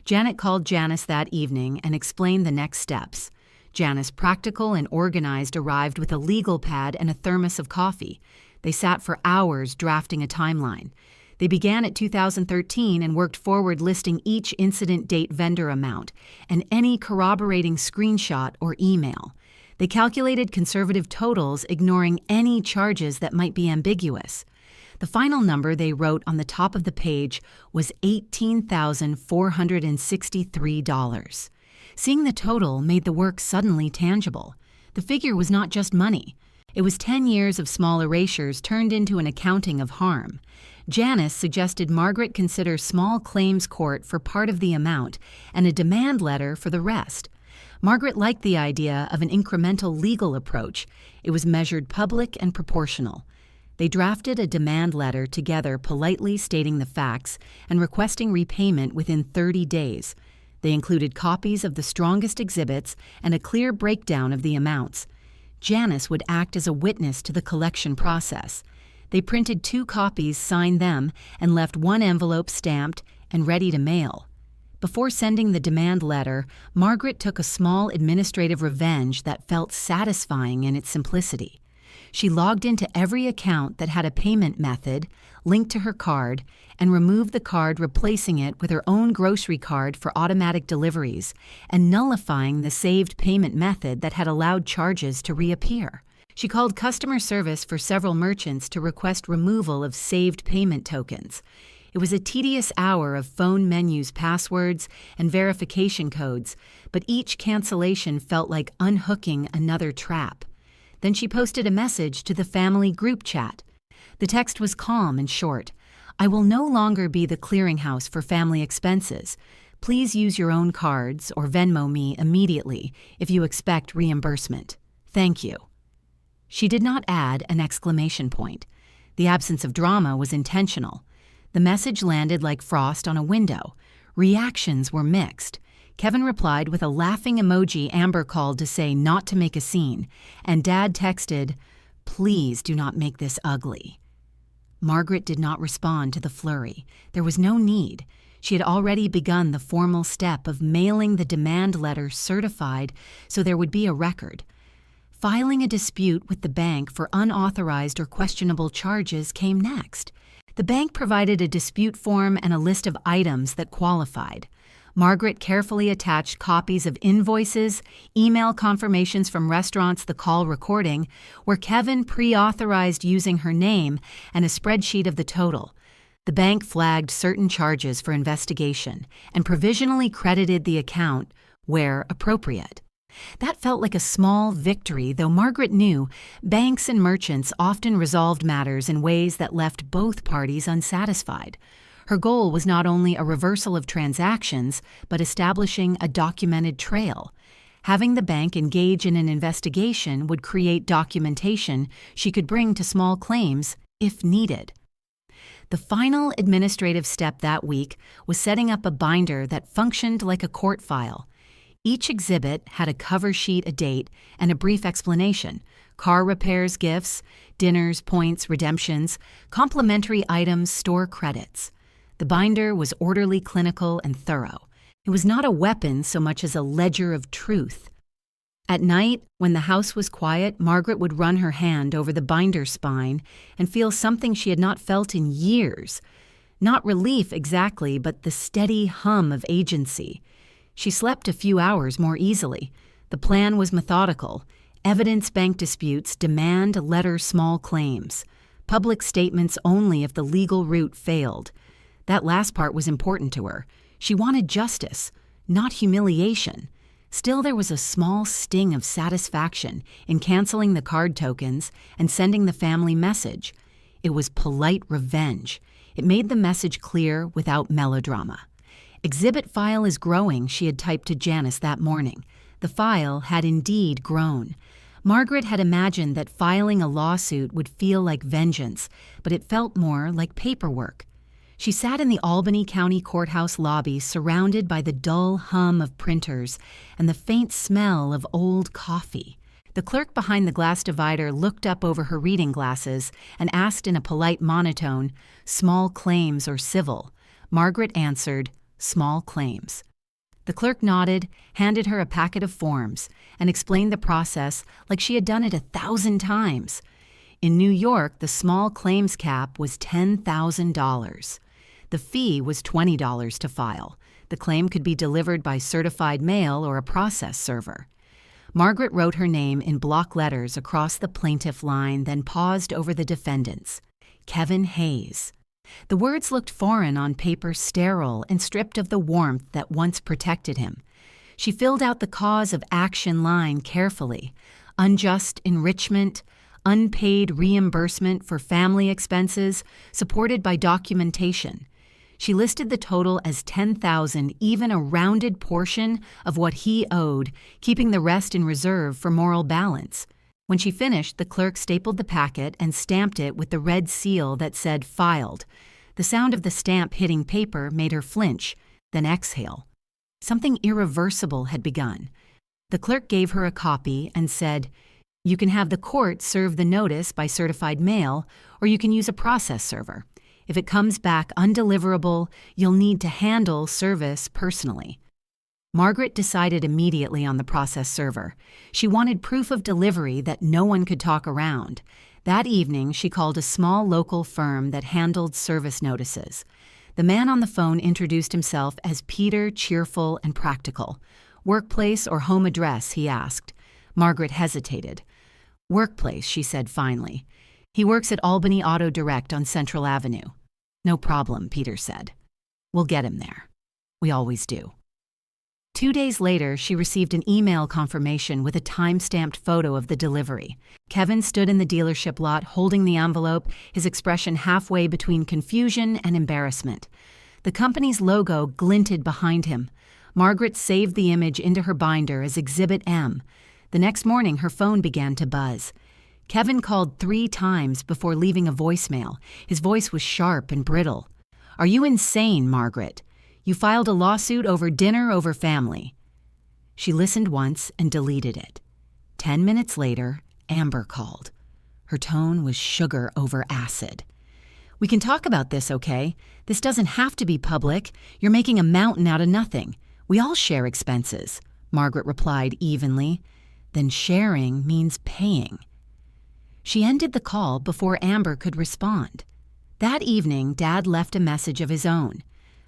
A: Janet called Janice that evening and explained the next steps. Janice, practical and organized, arrived with a legal pad and a thermos of coffee. They sat for hours drafting a timeline. They began at 2013 and worked forward listing each incident date vendor amount and any corroborating screenshot or email. They calculated conservative totals, ignoring any charges that might be ambiguous. The final number they wrote on the top of the page was $18,463. Seeing the total made the work suddenly tangible. The figure was not just money. It was 10 years of small erasures turned into an accounting of harm. Janice suggested Margaret consider small claims court for part of the amount and a demand letter for the rest. Margaret liked the idea of an incremental legal approach. It was measured public and proportional. They drafted a demand letter together, politely stating the facts and requesting repayment within 30 days. They included copies of the strongest exhibits and a clear breakdown of the amounts. Janice would act as a witness to the collection process. They printed 2 copies, signed them, and left 1 envelope stamped and ready to mail. Before sending the demand letter, Margaret took a small administrative revenge that felt satisfying in its simplicity. She logged into every account that had a payment method linked to her card and removed the card, replacing it with her own grocery card for automatic deliveries and nullifying the saved payment method that had allowed charges to reappear. She called customer service for several merchants to request removal of saved payment tokens. It was a tedious hour of phone menus, passwords, and verification codes, but each cancellation felt like unhooking another trap. Then she posted a message to the family group chat. The text was calm and short. "I will no longer be the clearinghouse for family expenses. Please use your own cards or Venmo me immediately if you expect reimbursement. Thank you." She did not add an exclamation point. The absence of drama was intentional. The message landed like frost on a window. Reactions were mixed. Kevin replied with a laughing emoji Amber called to say not to make a scene, and Dad texted, "Please do not make this ugly." Margaret did not respond to the flurry. There was no need. She had already begun the formal step of mailing the demand letter certified so there would be a record. Filing a dispute with the bank for unauthorized or questionable charges came next. The bank provided a dispute form and a list of items that qualified. Margaret carefully attached copies of invoices, email confirmations from restaurants, the call recording, where Kevin pre-authorized using her name, and a spreadsheet of the total. The bank flagged certain charges for investigation and provisionally credited the account where appropriate. That felt like a small victory, though Margaret knew banks and merchants often resolved matters in ways that left both parties unsatisfied. Her goal was not only a reversal of transactions, but establishing a documented trail. Having the bank engage in an investigation would create documentation she could bring to small claims if needed. The final administrative step that week was setting up a binder that functioned like a court file. Each exhibit had a cover sheet, a date, and a brief explanation: car repairs, gifts, dinners, points, redemptions, complimentary items, store credits. The binder was orderly, clinical, and thorough. It was not a weapon so much as a ledger of truth. At night, when the house was quiet, Margaret would run her hand over the binder spine and feel something she had not felt in years. Not relief exactly, but the steady hum of agency. She slept a few hours more easily. The plan was methodical. Evidence bank disputes demand letter small claims. Public statements only if the legal route failed. That last part was important to her. She wanted justice, not humiliation. Still, there was a small sting of satisfaction in canceling the card tokens and sending the family message. It was polite revenge. It made the message clear without melodrama. "Exhibit file is growing," she had typed to Janice that morning. The file had indeed grown. Margaret had imagined that filing a lawsuit would feel like vengeance, but it felt more like paperwork. She sat in the Albany County Courthouse lobby surrounded by the dull hum of printers and the faint smell of old coffee. The clerk behind the glass divider looked up over her reading glasses and asked in a polite monotone, "Small claims or civil?" Margaret answered, "Small claims." The clerk nodded, handed her a packet of forms, and explained the process like she had done it 1,000 times. In New York, the small claims cap was $10,000. The fee was $20 to file. The claim could be delivered by certified mail or a process server. Margaret wrote her name in block letters across the plaintiff line, then paused over the defendants. Kevin Hayes. The words looked foreign on paper, sterile and stripped of the warmth that once protected him. She filled out the cause of action line carefully. Unjust enrichment, unpaid reimbursement for family expenses, supported by documentation. She listed the total as $10,000, even a rounded portion of what he owed, keeping the rest in reserve for moral balance. When she finished, the clerk stapled the packet and stamped it with the red seal that said "filed." The sound of the stamp hitting paper made her flinch, then exhale. Something irreversible had begun. The clerk gave her a copy and said, "You can have the court serve the notice by certified mail, or you can use a process server. If it comes back undeliverable, you'll need to handle service personally." Margaret decided immediately on the process server. She wanted proof of delivery that no one could talk around. That evening, she called a small local firm that handled service notices. The man on the phone introduced himself as Peter, cheerful and practical. "Workplace or home address?" he asked. Margaret hesitated. "Workplace," she said finally. "He works at Albany Auto Direct on Central Avenue." "No problem," Peter said. "We'll get him there. We always do." 2 days later, she received an email confirmation with a time-stamped photo of the delivery. Kevin stood in the dealership lot holding the envelope, his expression halfway between confusion and embarrassment. The company's logo glinted behind him. Margaret saved the image into her binder as Exhibit M. The next morning, her phone began to buzz. Kevin called 3 times before leaving a voicemail. His voice was sharp and brittle. "Are you insane, Margaret? You filed a lawsuit over dinner over family." She listened once and deleted it. 10 minutes later, Amber called. Her tone was sugar over acid. "We can talk about this, okay? This doesn't have to be public. You're making a mountain out of nothing. We all share expenses," Margaret replied evenly. "Then sharing means paying." She ended the call before Amber could respond. That evening, Dad left a message of his own.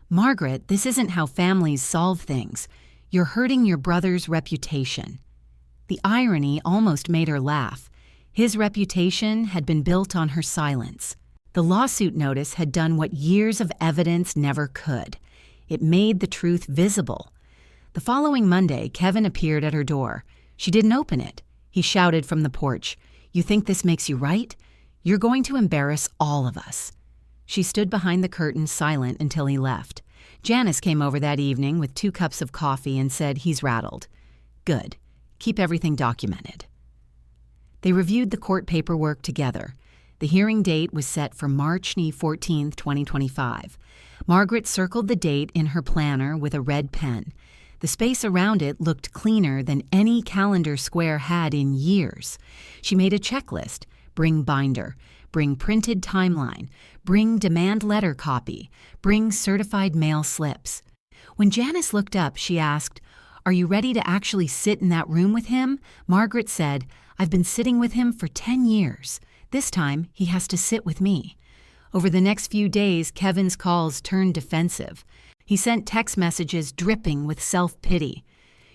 A: "Margaret, this isn't how families solve things. You're hurting your brother's reputation." The irony almost made her laugh. His reputation had been built on her silence. The lawsuit notice had done what years of evidence never could. It made the truth visible. The following Monday, Kevin appeared at her door. She didn't open it. He shouted from the porch, "You think this makes you right? You're going to embarrass all of us." She stood behind the curtain silent until he left. Janice came over that evening with 2 cups of coffee and said, "He's rattled." "Good. Keep everything documented." They reviewed the court paperwork together. The hearing date was set for March 14, 2025. Margaret circled the date in her planner with a red pen. The space around it looked cleaner than any calendar square had in years. She made a checklist: bring binder, bring printed timeline, bring demand letter copy, bring certified mail slips. When Janice looked up, she asked, "Are you ready to actually sit in that room with him?" Margaret said, "I've been sitting with him for 10 years. This time, he has to sit with me." Over the next few days, Kevin's calls turned defensive. He sent text messages dripping with self-pity.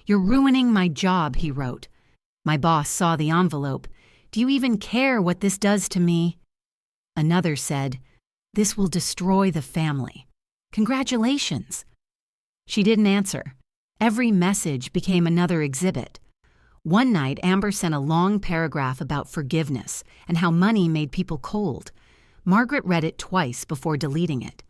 A: "You're ruining my job," he wrote. "My boss saw the envelope. Do you even care what this does to me?" Another said, "This will destroy the family. Congratulations." She didn't answer. Every message became another exhibit. One night, Amber sent a long paragraph about forgiveness and how money made people cold. Margaret read it twice before deleting it.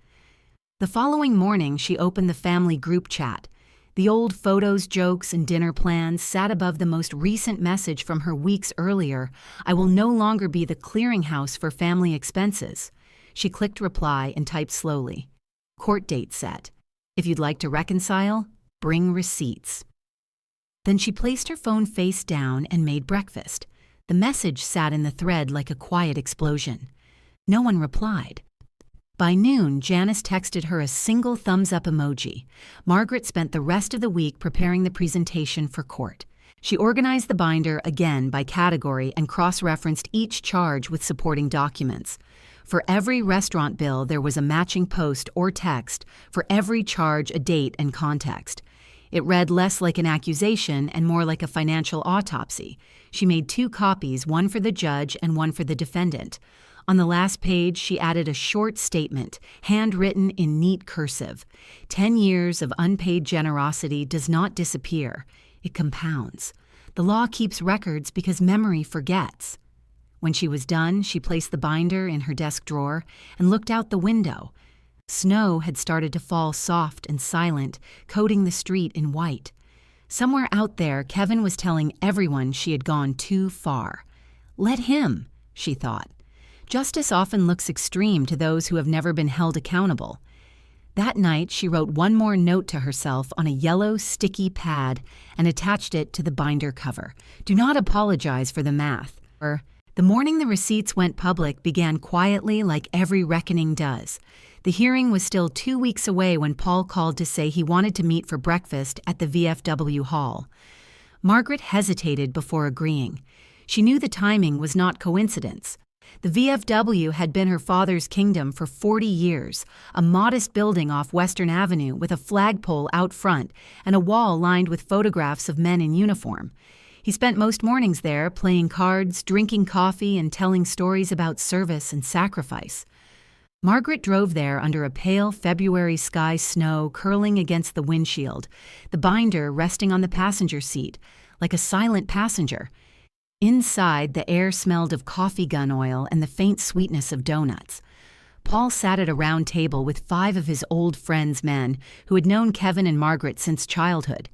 A: The following morning, she opened the family group chat. The old photos, jokes, and dinner plans sat above the most recent message from her weeks earlier: "I will no longer be the clearinghouse for family expenses." She clicked reply and typed slowly. "Court date set. If you'd like to reconcile, bring receipts." Then she placed her phone face down and made breakfast. The message sat in the thread like a quiet explosion. No one replied. By noon, Janice texted her a single thumbs-up emoji. Margaret spent the rest of the week preparing the presentation for court. She organized the binder again by category and cross-referenced each charge with supporting documents. For every restaurant bill, there was a matching post or text. For every charge, a date and context. It read less like an accusation and more like a financial autopsy. She made 2 copies, one for the judge and one for the defendant. On the last page, she added a short statement, handwritten in neat cursive. 10 years of unpaid generosity does not disappear. It compounds. The law keeps records because memory forgets. When she was done, she placed the binder in her desk drawer and looked out the window. Snow had started to fall soft and silent, coating the street in white. Somewhere out there, Kevin was telling everyone she had gone too far. Let him, she thought. Justice often looks extreme to those who have never been held accountable. That night, she wrote one more note to herself on a yellow, sticky pad and attached it to the binder cover. "Do not apologize for the math." The morning the receipts went public began quietly like every reckoning does. The hearing was still 2 weeks away when Paul called to say he wanted to meet for breakfast at the VFW hall. Margaret hesitated before agreeing. She knew the timing was not coincidence. The VFW had been her father's kingdom for 40 years, a modest building off Western Avenue with a flagpole out front and a wall lined with photographs of men in uniform. He spent most mornings there, playing cards, drinking coffee, and telling stories about service and sacrifice. Margaret drove there under a pale February sky snow curling against the windshield, the binder resting on the passenger seat, like a silent passenger. Inside, the air smelled of coffee gun oil and the faint sweetness of donuts. Paul sat at a round table with 5 of his old friends' men who had known Kevin and Margaret since childhood.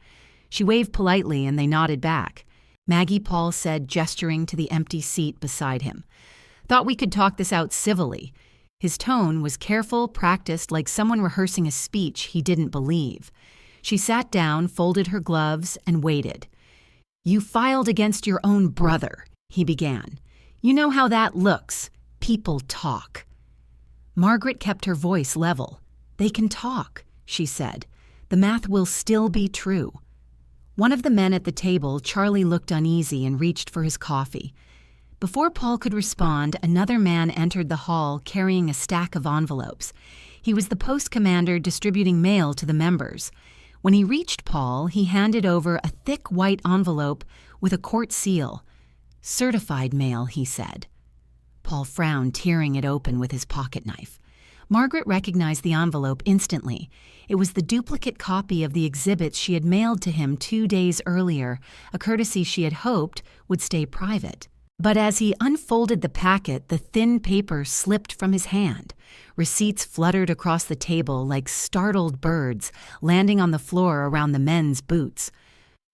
A: She waved politely and they nodded back. "Maggie," Paul said, gesturing to the empty seat beside him. "Thought we could talk this out civilly." His tone was careful, practiced, like someone rehearsing a speech he didn't believe. She sat down, folded her gloves, and waited. "You filed against your own brother," he began. "You know how that looks. People talk." Margaret kept her voice level. "They can talk," she said. "The math will still be true." One of the men at the table, Charlie, looked uneasy and reached for his coffee. Before Paul could respond, another man entered the hall carrying a stack of envelopes. He was the post commander distributing mail to the members. When he reached Paul, he handed over a thick white envelope with a court seal. "Certified mail," he said. Paul frowned, tearing it open with his pocket knife. Margaret recognized the envelope instantly. It was the duplicate copy of the exhibits she had mailed to him 2 days earlier, a courtesy she had hoped would stay private. But as he unfolded the packet, the thin paper slipped from his hand. Receipts fluttered across the table like startled birds, landing on the floor around the men's boots.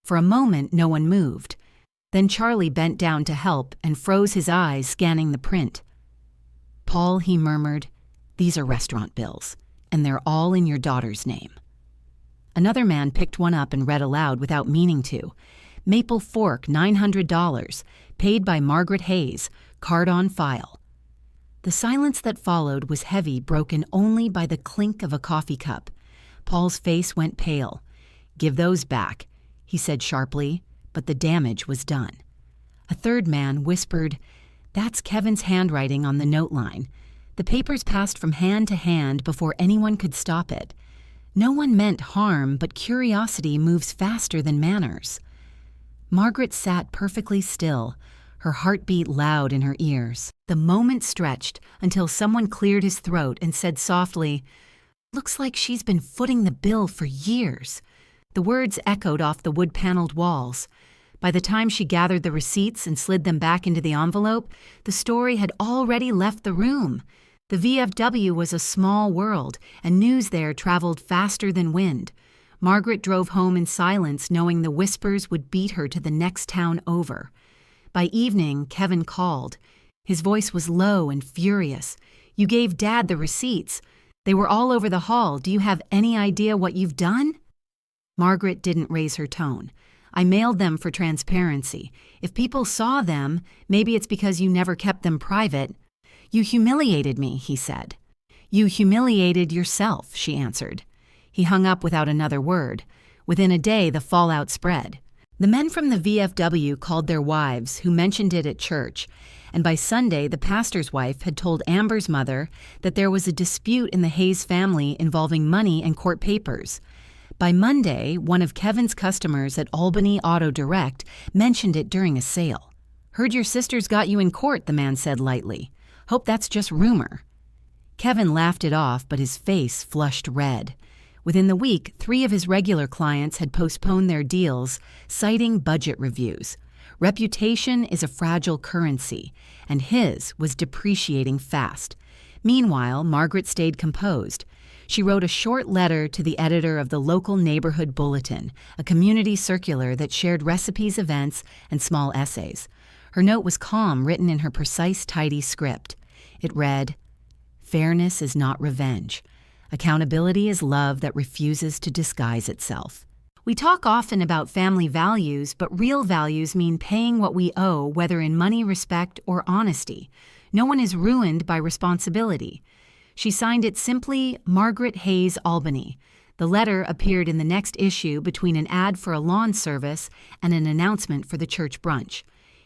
A: For a moment, no one moved. Then Charlie bent down to help and froze his eyes, scanning the print. "Paul," he murmured, "these are restaurant bills, and they're all in your daughter's name." Another man picked one up and read aloud without meaning to. "Maple Fork, $900, paid by Margaret Hayes, card on file." The silence that followed was heavy, broken only by the clink of a coffee cup. Paul's face went pale. "Give those back," he said sharply, but the damage was done. A third man whispered, "That's Kevin's handwriting on the note line. The papers passed from hand to hand before anyone could stop it. No one meant harm, but curiosity moves faster than manners. Margaret sat perfectly still, her heartbeat loud in her ears. The moment stretched until someone cleared his throat and said softly, "Looks like she's been footing the bill for years." The words echoed off the wood-paneled walls. By the time she gathered the receipts and slid them back into the envelope, the story had already left the room. The VFW was a small world, and news there traveled faster than wind. Margaret drove home in silence, knowing the whispers would beat her to the next town over. By evening, Kevin called. His voice was low and furious. "You gave Dad the receipts. They were all over the hall. Do you have any idea what you've done?" Margaret didn't raise her tone. "I mailed them for transparency. If people saw them, maybe it's because you never kept them private." "You humiliated me," he said. "You humiliated yourself," she answered. He hung up without another word. Within a day, the fallout spread. The men from the VFW called their wives, who mentioned it at church, and by Sunday, the pastor's wife had told Amber's mother that there was a dispute in the Hayes family involving money and court papers. By Monday, one of Kevin's customers at Albany Auto Direct mentioned it during a sale. "Heard your sisters got you in court," the man said lightly. "Hope that's just rumor." Kevin laughed it off, but his face flushed red. Within the week, 3 of his regular clients had postponed their deals, citing budget reviews. Reputation is a fragile currency, and his was depreciating fast. Meanwhile, Margaret stayed composed. She wrote a short letter to the editor of the local neighborhood bulletin, a community circular that shared recipes, events, and small essays. Her note was calm, written in her precise, tidy script. It read, "Fairness is not revenge. Accountability is love that refuses to disguise itself." We talk often about family values, but real values mean paying what we owe, whether in money, respect, or honesty. No one is ruined by responsibility. She signed it simply Margaret Hayes, Albany. The letter appeared in the next issue between an ad for a lawn service and an announcement for the church brunch.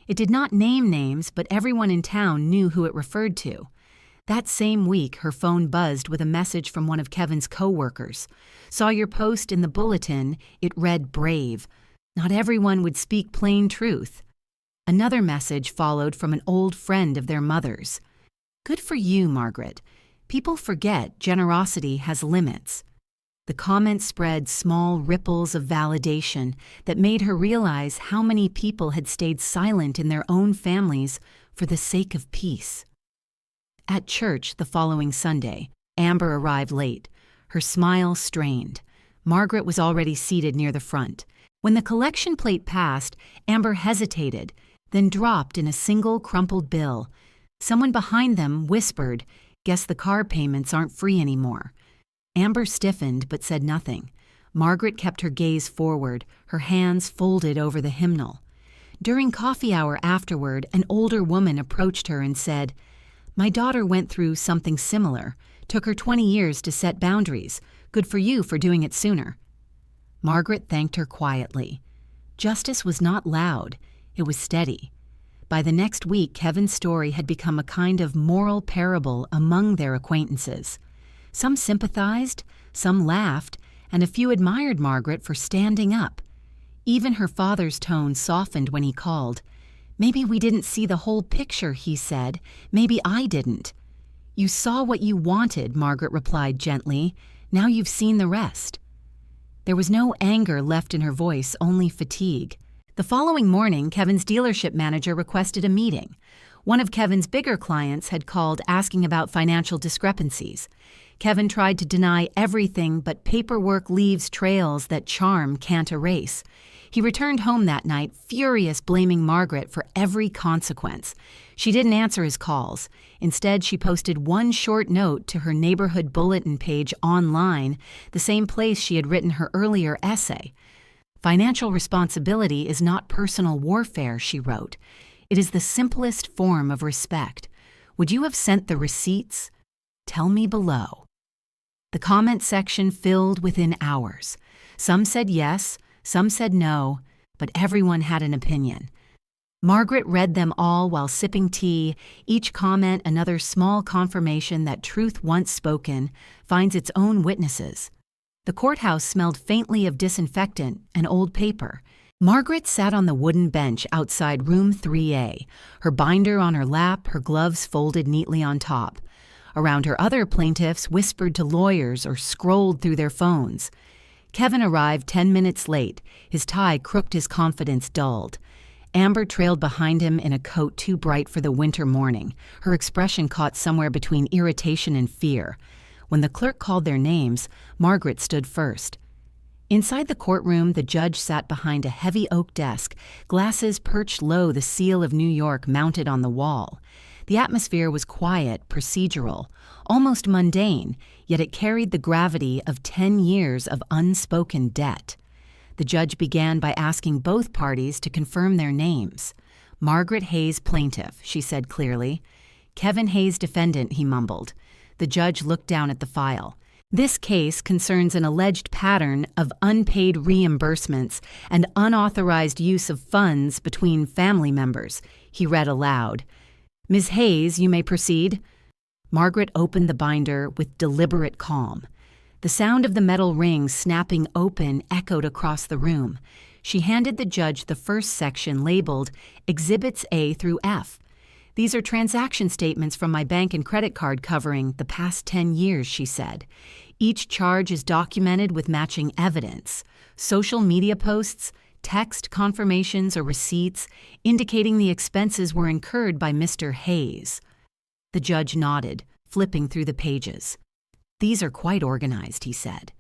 A: It did not name names, but everyone in town knew who it referred to. That same week, her phone buzzed with a message from one of Kevin's co-workers. "Saw your post in the bulletin. It read brave. Not everyone would speak plain truth." Another message followed from an old friend of their mother's. "Good for you, Margaret. People forget generosity has limits." The comment spread small ripples of validation that made her realize how many people had stayed silent in their own families for the sake of peace. At church the following Sunday, Amber arrived late, her smile strained. Margaret was already seated near the front. When the collection plate passed, Amber hesitated, then dropped in a single crumpled bill. Someone behind them whispered, "Guess the car payments aren't free anymore." Amber stiffened but said nothing. Margaret kept her gaze forward, her hands folded over the hymnal. During coffee hour afterward, an older woman approached her and said, "My daughter went through something similar. Took her 20 years to set boundaries. Good for you for doing it sooner." Margaret thanked her quietly. Justice was not loud. It was steady. By the next week, Kevin's story had become a kind of moral parable among their acquaintances. Some sympathized, some laughed, and a few admired Margaret for standing up. Even her father's tone softened when he called. "Maybe we didn't see the whole picture," he said. "Maybe I didn't." "You saw what you wanted," Margaret replied gently. "Now you've seen the rest." There was no anger left in her voice, only fatigue. The following morning, Kevin's dealership manager requested a meeting. One of Kevin's bigger clients had called asking about financial discrepancies. Kevin tried to deny everything, but paperwork leaves trails that charm can't erase. He returned home that night, furious, blaming Margaret for every consequence. She didn't answer his calls. Instead, she posted one short note to her neighborhood bulletin page online, the same place she had written her earlier essay. "Financial responsibility is not personal warfare," she wrote. "It is the simplest form of respect. Would you have sent the receipts? Tell me below." The comment section filled within hours. Some said yes, some said no, but everyone had an opinion. Margaret read them all while sipping tea, each comment another small confirmation that truth once spoken finds its own witnesses. The courthouse smelled faintly of disinfectant and old paper. Margaret sat on the wooden bench outside room 3A, her binder on her lap, her gloves folded neatly on top. Around her, other plaintiffs whispered to lawyers or scrolled through their phones. Kevin arrived 10 minutes late, his tie crooked, his confidence dulled. Amber trailed behind him in a coat too bright for the winter morning, her expression caught somewhere between irritation and fear. When the clerk called their names, Margaret stood first. Inside the courtroom, the judge sat behind a heavy oak desk, glasses perched low, the seal of New York mounted on the wall. The atmosphere was quiet, procedural, almost mundane, yet it carried the gravity of 10 years of unspoken debt. The judge began by asking both parties to confirm their names. Margaret Hayes, plaintiff, she said clearly. Kevin Hayes, defendant, he mumbled. The judge looked down at the file. This case concerns an alleged pattern of unpaid reimbursements and unauthorized use of funds between family members, he read aloud. Ms. Hayes, you may proceed. Margaret opened the binder with deliberate calm. The sound of the metal ring snapping open echoed across the room. She handed the judge the first section labeled Exhibits A through F. These are transaction statements from my bank and credit card covering the past 10 years, she said. Each charge is documented with matching evidence, social media posts, text confirmations or receipts indicating the expenses were incurred by Mr. Hayes. The judge nodded, flipping through the pages. These are quite organized, he said.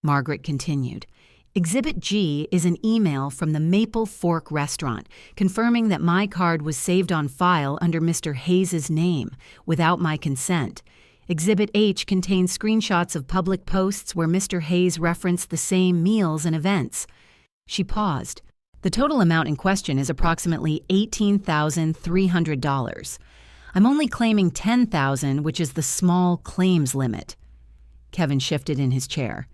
A: Margaret continued. Exhibit G is an email from the Maple Fork restaurant confirming that my card was saved on file under Mr. Hayes' name without my consent. Exhibit H contains screenshots of public posts where Mr. Hayes referenced the same meals and events. She paused. The total amount in question is approximately $18,300. I'm only claiming $10,000, which is the small claims limit. Kevin shifted in his chair.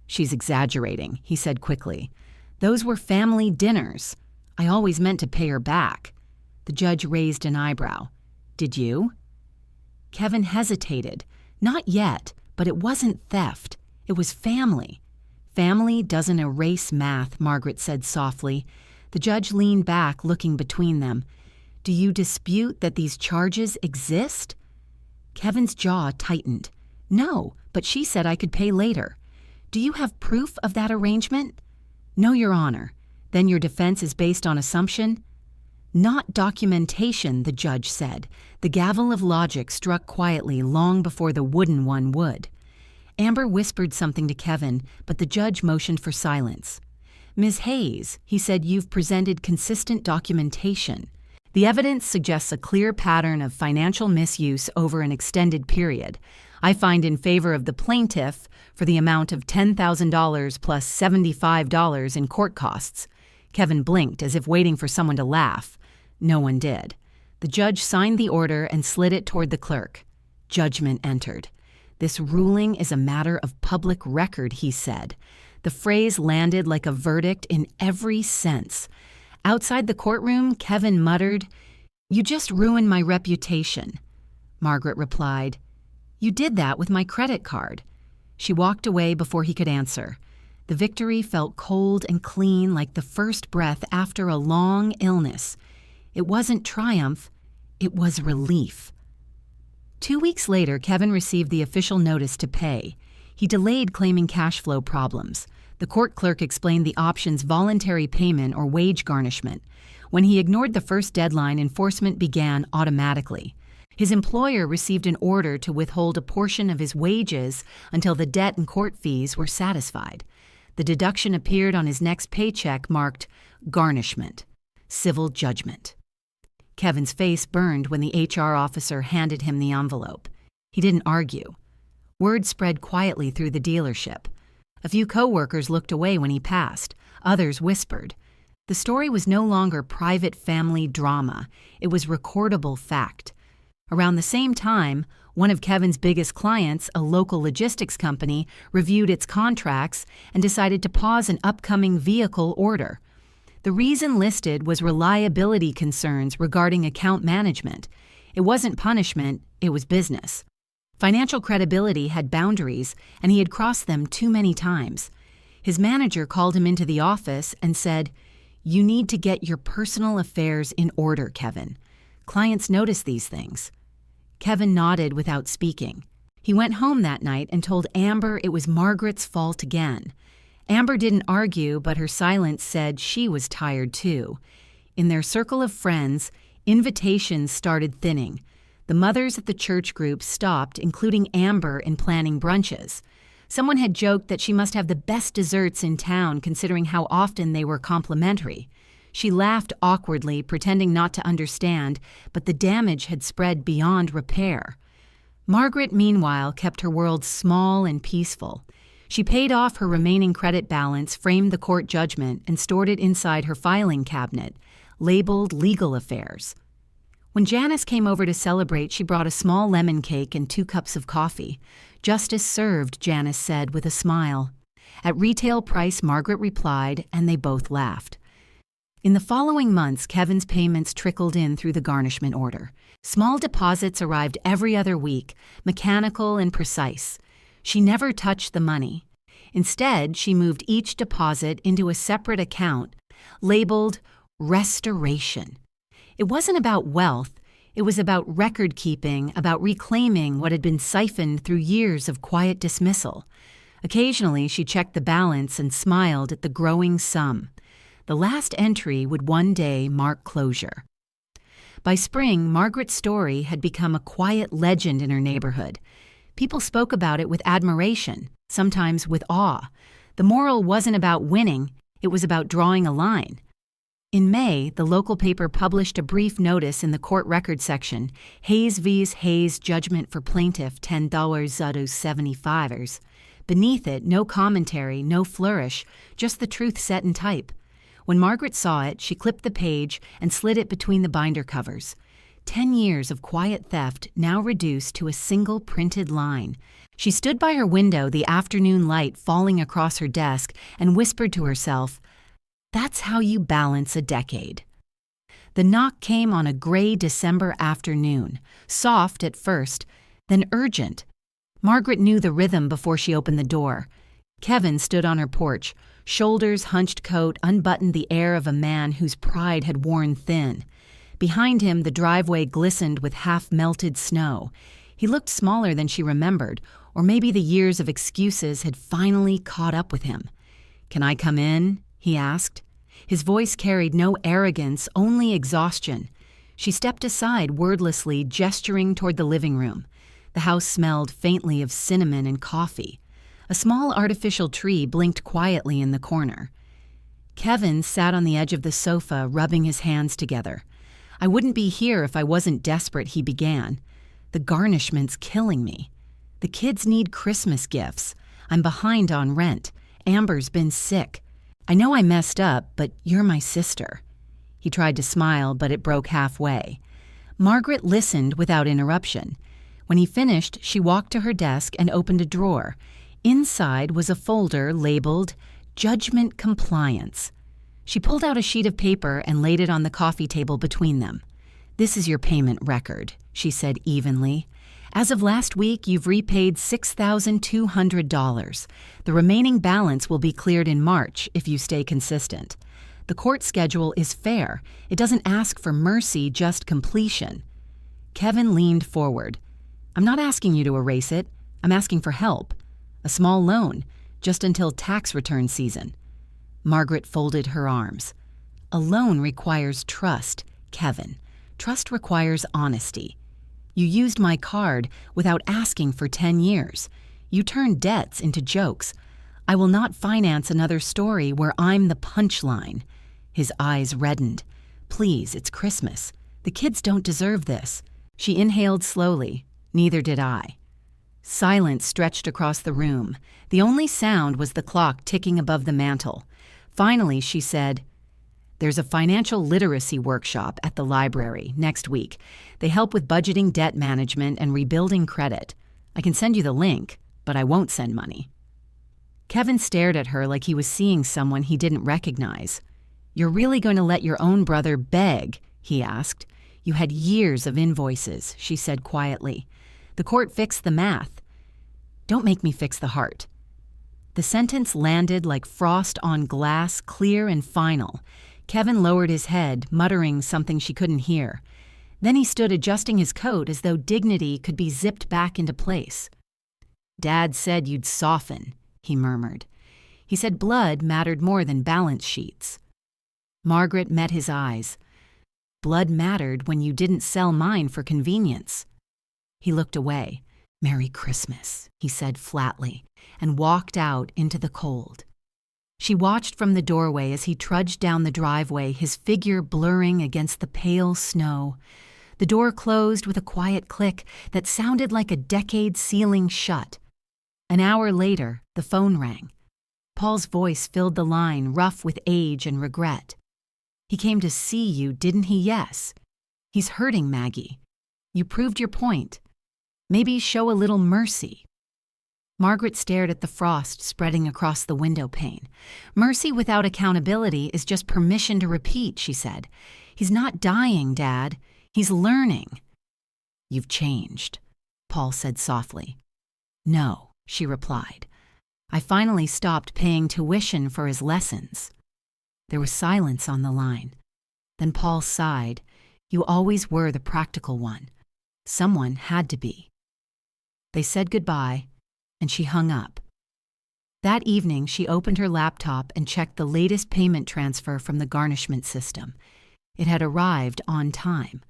A: She's exaggerating, he said quickly. Those were family dinners. I always meant to pay her back. The judge raised an eyebrow. Did you? Kevin hesitated. Not yet, but it wasn't theft. It was family. Family doesn't erase math, Margaret said softly. The judge leaned back, looking between them. Do you dispute that these charges exist? Kevin's jaw tightened. No, but she said I could pay later. Do you have proof of that arrangement? No, Your Honor. Then your defense is based on assumption? Not documentation, the judge said. The gavel of logic struck quietly long before the wooden one would. Amber whispered something to Kevin, but the judge motioned for silence. Ms. Hayes, he said, you've presented consistent documentation. The evidence suggests a clear pattern of financial misuse over an extended period. I find in favor of the plaintiff for the amount of $10,000 plus $75 in court costs. Kevin blinked as if waiting for someone to laugh. No one did. The judge signed the order and slid it toward the clerk. Judgment entered. This ruling is a matter of public record, he said. The phrase landed like a verdict in every sense. Outside the courtroom, Kevin muttered, You just ruined my reputation. Margaret replied, You did that with my credit card. She walked away before he could answer. The victory felt cold and clean like the first breath after a long illness. It wasn't triumph, it was relief. 2 weeks later, Kevin received the official notice to pay. He delayed claiming cash flow problems. The court clerk explained the options voluntary payment or wage garnishment. When he ignored the first deadline, enforcement began automatically. His employer received an order to withhold a portion of his wages until the debt and court fees were satisfied. The deduction appeared on his next paycheck marked garnishment, civil judgment. Kevin's face burned when the HR officer handed him the envelope. He didn't argue. Word spread quietly through the dealership. A few co-workers looked away when he passed. Others whispered. The story was no longer private family drama. It was recordable fact. Around the same time, one of Kevin's biggest clients, a local logistics company, reviewed its contracts and decided to pause an upcoming vehicle order. The reason listed was reliability concerns regarding account management. It wasn't punishment, it was business. Financial credibility had boundaries, and he had crossed them too many times. His manager called him into the office and said, "You need to get your personal affairs in order, Kevin. Clients notice these things." Kevin nodded without speaking. He went home that night and told Amber it was Margaret's fault again. Amber didn't argue, but her silence said she was tired too. In their circle of friends, invitations started thinning. The mothers at the church group stopped, including Amber, in planning brunches. Someone had joked that she must have the best desserts in town considering how often they were complimentary. She laughed awkwardly, pretending not to understand, but the damage had spread beyond repair. Margaret, meanwhile, kept her world small and peaceful. She paid off her remaining credit balance, framed the court judgment, and stored it inside her filing cabinet, labeled legal affairs. When Janice came over to celebrate, she brought a small lemon cake and 2 cups of coffee. "Justice served," Janice said with a smile. At retail price, Margaret replied, and they both laughed. In the following months, Kevin's payments trickled in through the garnishment order. Small deposits arrived every other week, mechanical and precise. She never touched the money. Instead, she moved each deposit into a separate account, labeled restoration. It wasn't about wealth. It was about record-keeping, about reclaiming what had been siphoned through years of quiet dismissal. Occasionally, she checked the balance and smiled at the growing sum. The last entry would one day mark closure. By spring, Margaret's story had become a quiet legend in her neighborhood. People spoke about it with admiration, sometimes with awe. The moral wasn't about winning, it was about drawing a line. In May, the local paper published a brief notice in the court record section, Hayes vs. Hayes, judgment for plaintiff, $10.75. Beneath it, no commentary, no flourish, just the truth set in type. When Margaret saw it, she clipped the page and slid it between the binder covers. 10 years of quiet theft now reduced to a single printed line. She stood by her window, the afternoon light falling across her desk, and whispered to herself, "That's how you balance a decade." The knock came on a gray December afternoon, soft at first, then urgent. Margaret knew the rhythm before she opened the door. Kevin stood on her porch, shoulders hunched coat unbuttoned the air of a man whose pride had worn thin. Behind him, the driveway glistened with half-melted snow. He looked smaller than she remembered, or maybe the years of excuses had finally caught up with him. "Can I come in?" he asked. His voice carried no arrogance, only exhaustion. She stepped aside wordlessly, gesturing toward the living room. The house smelled faintly of cinnamon and coffee. A small artificial tree blinked quietly in the corner. Kevin sat on the edge of the sofa, rubbing his hands together. "I wouldn't be here if I wasn't desperate," he began. "The garnishment's killing me. The kids need Christmas gifts. I'm behind on rent. Amber's been sick. I know I messed up, but you're my sister." He tried to smile, but it broke halfway. Margaret listened without interruption. When he finished, she walked to her desk and opened a drawer. Inside was a folder labeled Judgment Compliance. She pulled out a sheet of paper and laid it on the coffee table between them. "This is your payment record," she said evenly. "As of last week, you've repaid $6,200. The remaining balance will be cleared in March if you stay consistent. The court schedule is fair. It doesn't ask for mercy, just completion." Kevin leaned forward. "I'm not asking you to erase it. I'm asking for help. A small loan, just until tax return season." Margaret folded her arms. "A loan requires trust, Kevin. Trust requires honesty. You used my card without asking for 10 years. You turned debts into jokes. I will not finance another story where I'm the punchline." His eyes reddened. "Please, it's Christmas. The kids don't deserve this." She inhaled slowly. "Neither did I." Silence stretched across the room. The only sound was the clock ticking above the mantel. Finally, she said, "There's a financial literacy workshop at the library next week. They help with budgeting, debt management, and rebuilding credit. I can send you the link, but I won't send money." Kevin stared at her like he was seeing someone he didn't recognize. "You're really going to let your own brother beg?" he asked. "You had years of invoices," she said quietly. "The court fixed the math." "Don't make me fix the heart." The sentence landed like frost on glass, clear and final. Kevin lowered his head, muttering something she couldn't hear. Then he stood adjusting his coat as though dignity could be zipped back into place. "Dad said you'd soften," he murmured. He said blood mattered more than balance sheets. Margaret met his eyes. "Blood mattered when you didn't sell mine for convenience." He looked away. "Merry Christmas," he said flatly, and walked out into the cold. She watched from the doorway as he trudged down the driveway, his figure blurring against the pale snow. The door closed with a quiet click that sounded like a decade sealing shut. An hour later, the phone rang. Paul's voice filled the line, rough with age and regret. "He came to see you, didn't he? Yes. He's hurting, Maggie. You proved your point. Maybe show a little mercy." Margaret stared at the frost spreading across the window pane. "Mercy without accountability is just permission to repeat," she said. "He's not dying, Dad. He's learning." "You've changed," Paul said softly. "No," she replied. "I finally stopped paying tuition for his lessons." There was silence on the line. Then Paul sighed. "You always were the practical one. Someone had to be." They said goodbye, and she hung up. That evening, she opened her laptop and checked the latest payment transfer from the garnishment system. It had arrived on time.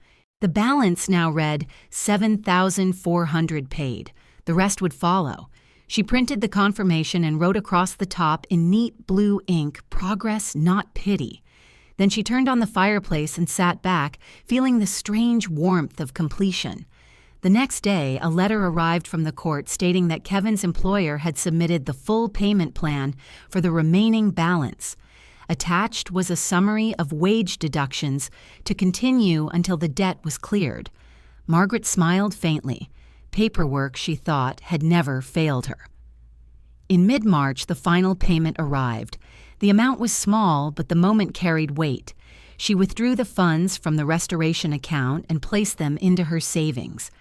A: The balance now read $7,400 paid. The rest would follow. She printed the confirmation and wrote across the top in neat blue ink, "Progress, not pity." Then she turned on the fireplace and sat back, feeling the strange warmth of completion. The next day, a letter arrived from the court stating that Kevin's employer had submitted the full payment plan for the remaining balance. Attached was a summary of wage deductions to continue until the debt was cleared. Margaret smiled faintly. Paperwork, she thought, had never failed her. In mid-March, the final payment arrived. The amount was small, but the moment carried weight. She withdrew the funds from the restoration account and placed them into her savings.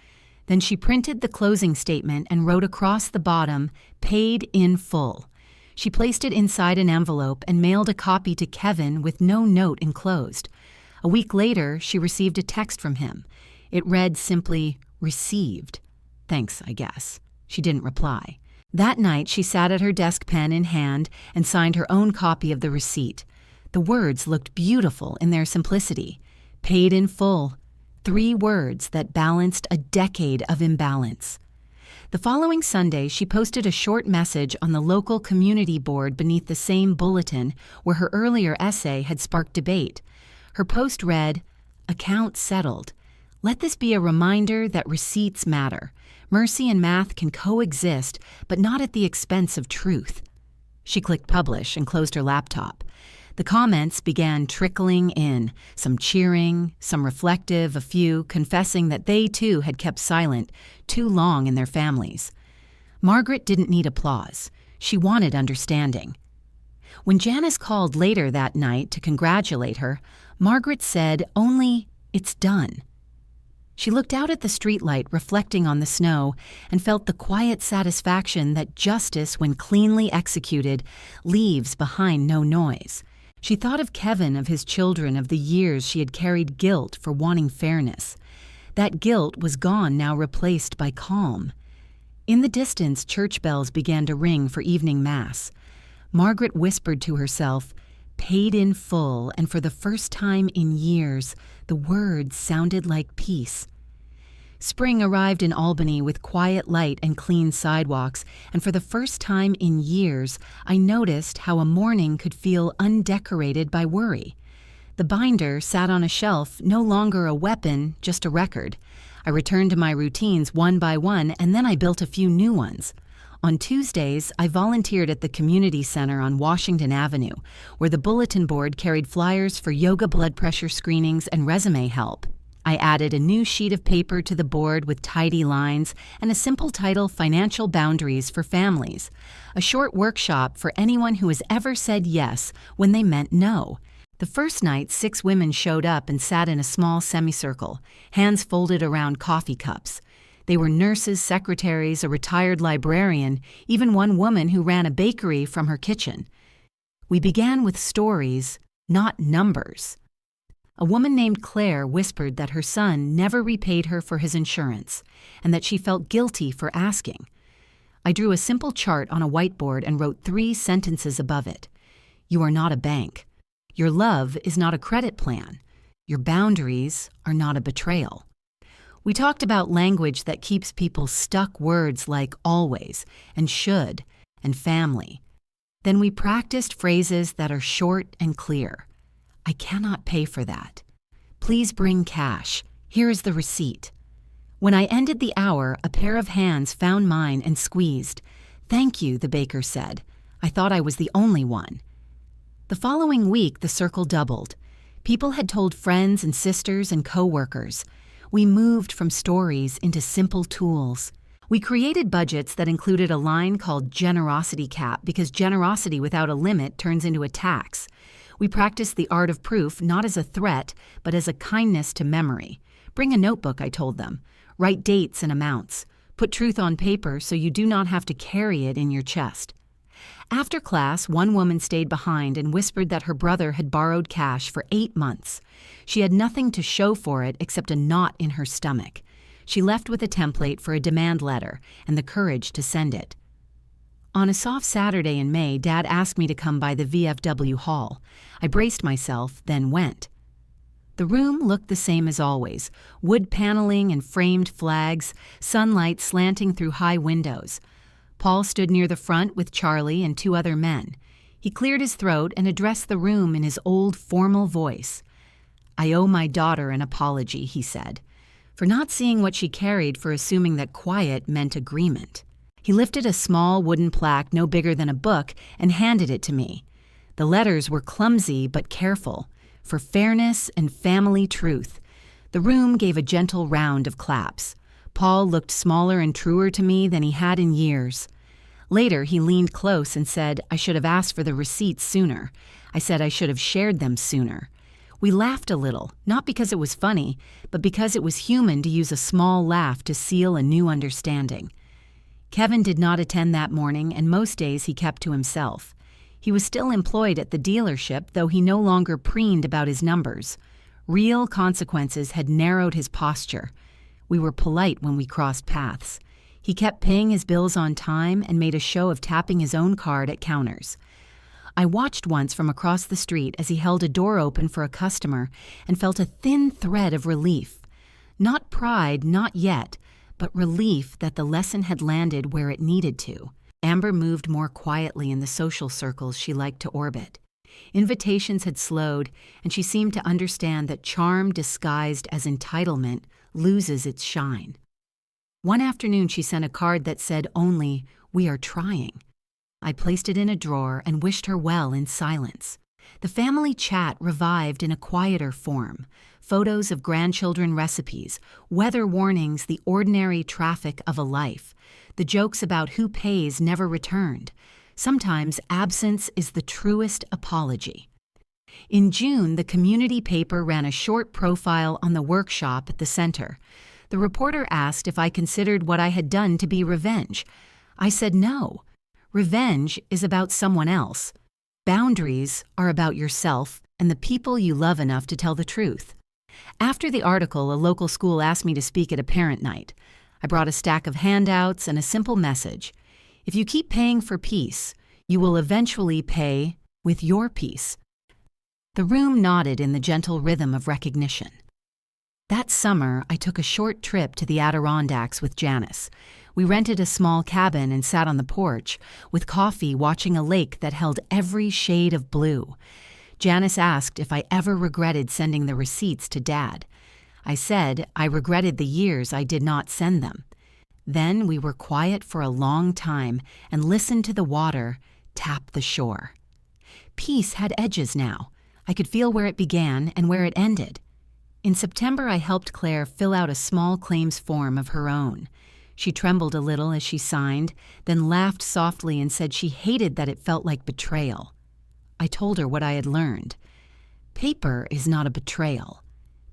A: Then she printed the closing statement and wrote across the bottom, "Paid in full." She placed it inside an envelope and mailed a copy to Kevin with no note enclosed. A week later, she received a text from him. It read simply, "Received." "Thanks, I guess." She didn't reply. That night, she sat at her desk, pen in hand, and signed her own copy of the receipt. The words looked beautiful in their simplicity. Paid in full. 3 words that balanced a decade of imbalance. The following Sunday, she posted a short message on the local community board beneath the same bulletin where her earlier essay had sparked debate. Her post read, "Account settled. Let this be a reminder that receipts matter. Mercy and math can coexist, but not at the expense of truth." She clicked publish and closed her laptop. The comments began trickling in, some cheering, some reflective, a few confessing that they too had kept silent too long in their families. Margaret didn't need applause. She wanted understanding. When Janice called later that night to congratulate her, Margaret said only, "It's done." She looked out at the streetlight reflecting on the snow and felt the quiet satisfaction that justice, when cleanly executed, leaves behind no noise. She thought of Kevin, of his children, of the years she had carried guilt for wanting fairness. That guilt was gone, now replaced by calm. In the distance, church bells began to ring for evening mass. Margaret whispered to herself, "Paid in full," and for the first time in years, the words sounded like peace. Spring arrived in Albany with quiet light and clean sidewalks, and for the first time in years, I noticed how a morning could feel undecorated by worry. The binder sat on a shelf, no longer a weapon, just a record. I returned to my routines one by one, and then I built a few new ones. On Tuesdays, I volunteered at the community center on Washington Avenue, where the bulletin board carried flyers for yoga blood pressure screenings and resume help. I added a new sheet of paper to the board with tidy lines and a simple title, "Financial Boundaries for Families," a short workshop for anyone who has ever said yes when they meant no. The first night, 6 women showed up and sat in a small semicircle, hands folded around coffee cups. They were nurses, secretaries, a retired librarian, even one woman who ran a bakery from her kitchen. We began with stories, not numbers. A woman named Claire whispered that her son never repaid her for his insurance, and that she felt guilty for asking. I drew a simple chart on a whiteboard and wrote 3 sentences above it. You are not a bank. Your love is not a credit plan. Your boundaries are not a betrayal. We talked about language that keeps people stuck, words like always and should and family. Then we practiced phrases that are short and clear. I cannot pay for that. Please bring cash. Here is the receipt. When I ended the hour, a pair of hands found mine and squeezed. Thank you, the baker said. I thought I was the only one. The following week, the circle doubled. People had told friends and sisters and co-workers. We moved from stories into simple tools. We created budgets that included a line called generosity cap because generosity without a limit turns into a tax. We practiced the art of proof not as a threat, but as a kindness to memory. Bring a notebook, I told them. Write dates and amounts. Put truth on paper so you do not have to carry it in your chest. After class, one woman stayed behind and whispered that her brother had borrowed cash for 8 months. She had nothing to show for it except a knot in her stomach. She left with a template for a demand letter and the courage to send it. On a soft Saturday in May, Dad asked me to come by the VFW hall. I braced myself, then went. The room looked the same as always, wood paneling and framed flags, sunlight slanting through high windows. Paul stood near the front with Charlie and 2 other men. He cleared his throat and addressed the room in his old, formal voice. I owe my daughter an apology, he said, for not seeing what she carried, for assuming that quiet meant agreement. He lifted a small wooden plaque no bigger than a book and handed it to me. The letters were clumsy but careful, for fairness and family truth. The room gave a gentle round of claps. Paul looked smaller and truer to me than he had in years. Later, he leaned close and said I should have asked for the receipts sooner. I said I should have shared them sooner. We laughed a little, not because it was funny, but because it was human to use a small laugh to seal a new understanding. Kevin did not attend that morning, and most days he kept to himself. He was still employed at the dealership, though he no longer preened about his numbers. Real consequences had narrowed his posture. We were polite when we crossed paths. He kept paying his bills on time and made a show of tapping his own card at counters. I watched once from across the street as he held a door open for a customer and felt a thin thread of relief. Not pride, not yet, but relief that the lesson had landed where it needed to. Amber moved more quietly in the social circles she liked to orbit. Invitations had slowed, and she seemed to understand that charm disguised as entitlement loses its shine. One afternoon she sent a card that said only, "We are trying." I placed it in a drawer and wished her well in silence. The family chat revived in a quieter form. Photos of grandchildren recipes, weather warnings, the ordinary traffic of a life. The jokes about who pays never returned. Sometimes absence is the truest apology. In June, the community paper ran a short profile on the workshop at the center. The reporter asked if I considered what I had done to be revenge. I said no. Revenge is about someone else. Boundaries are about yourself and the people you love enough to tell the truth. After the article, a local school asked me to speak at a parent night. I brought a stack of handouts and a simple message. If you keep paying for peace, you will eventually pay with your peace. The room nodded in the gentle rhythm of recognition. That summer, I took a short trip to the Adirondacks with Janice. We rented a small cabin and sat on the porch, with coffee watching a lake that held every shade of blue. Janice asked if I ever regretted sending the receipts to Dad. I said I regretted the years I did not send them. Then we were quiet for a long time and listened to the water tap the shore. Peace had edges now. I could feel where it began and where it ended. In September, I helped Claire fill out a small claims form of her own. She trembled a little as she signed, then laughed softly and said she hated that it felt like betrayal. I told her what I had learned. Paper is not a betrayal.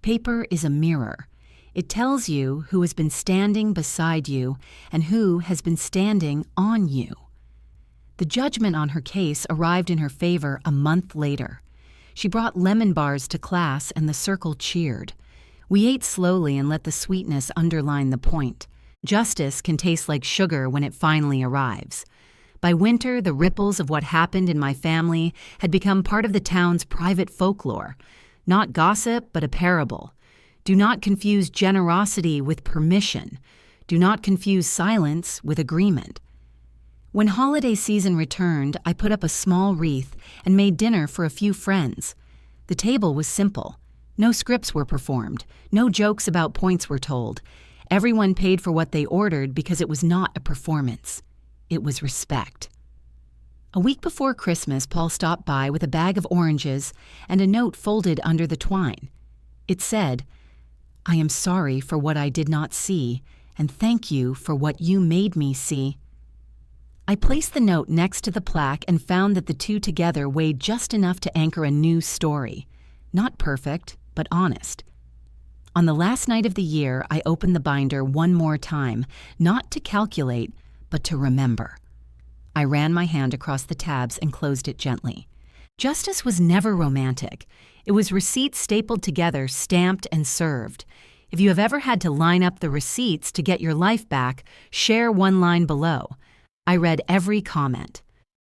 A: Paper is a mirror. It tells you who has been standing beside you and who has been standing on you. The judgment on her case arrived in her favor a month later. She brought lemon bars to class and the circle cheered. We ate slowly and let the sweetness underline the point. Justice can taste like sugar when it finally arrives. By winter, the ripples of what happened in my family had become part of the town's private folklore. Not gossip, but a parable. Do not confuse generosity with permission. Do not confuse silence with agreement. When holiday season returned, I put up a small wreath and made dinner for a few friends. The table was simple. No scripts were performed. No jokes about points were told. Everyone paid for what they ordered because it was not a performance. It was respect. A week before Christmas, Paul stopped by with a bag of oranges and a note folded under the twine. It said, "I am sorry for what I did not see, and thank you for what you made me see." I placed the note next to the plaque and found that the two together weighed just enough to anchor a new story. Not perfect, but honest. On the last night of the year, I opened the binder one more time, not to calculate, but to remember. I ran my hand across the tabs and closed it gently. Justice was never romantic. It was receipts stapled together, stamped and served. If you have ever had to line up the receipts to get your life back, share one line below. I read every comment.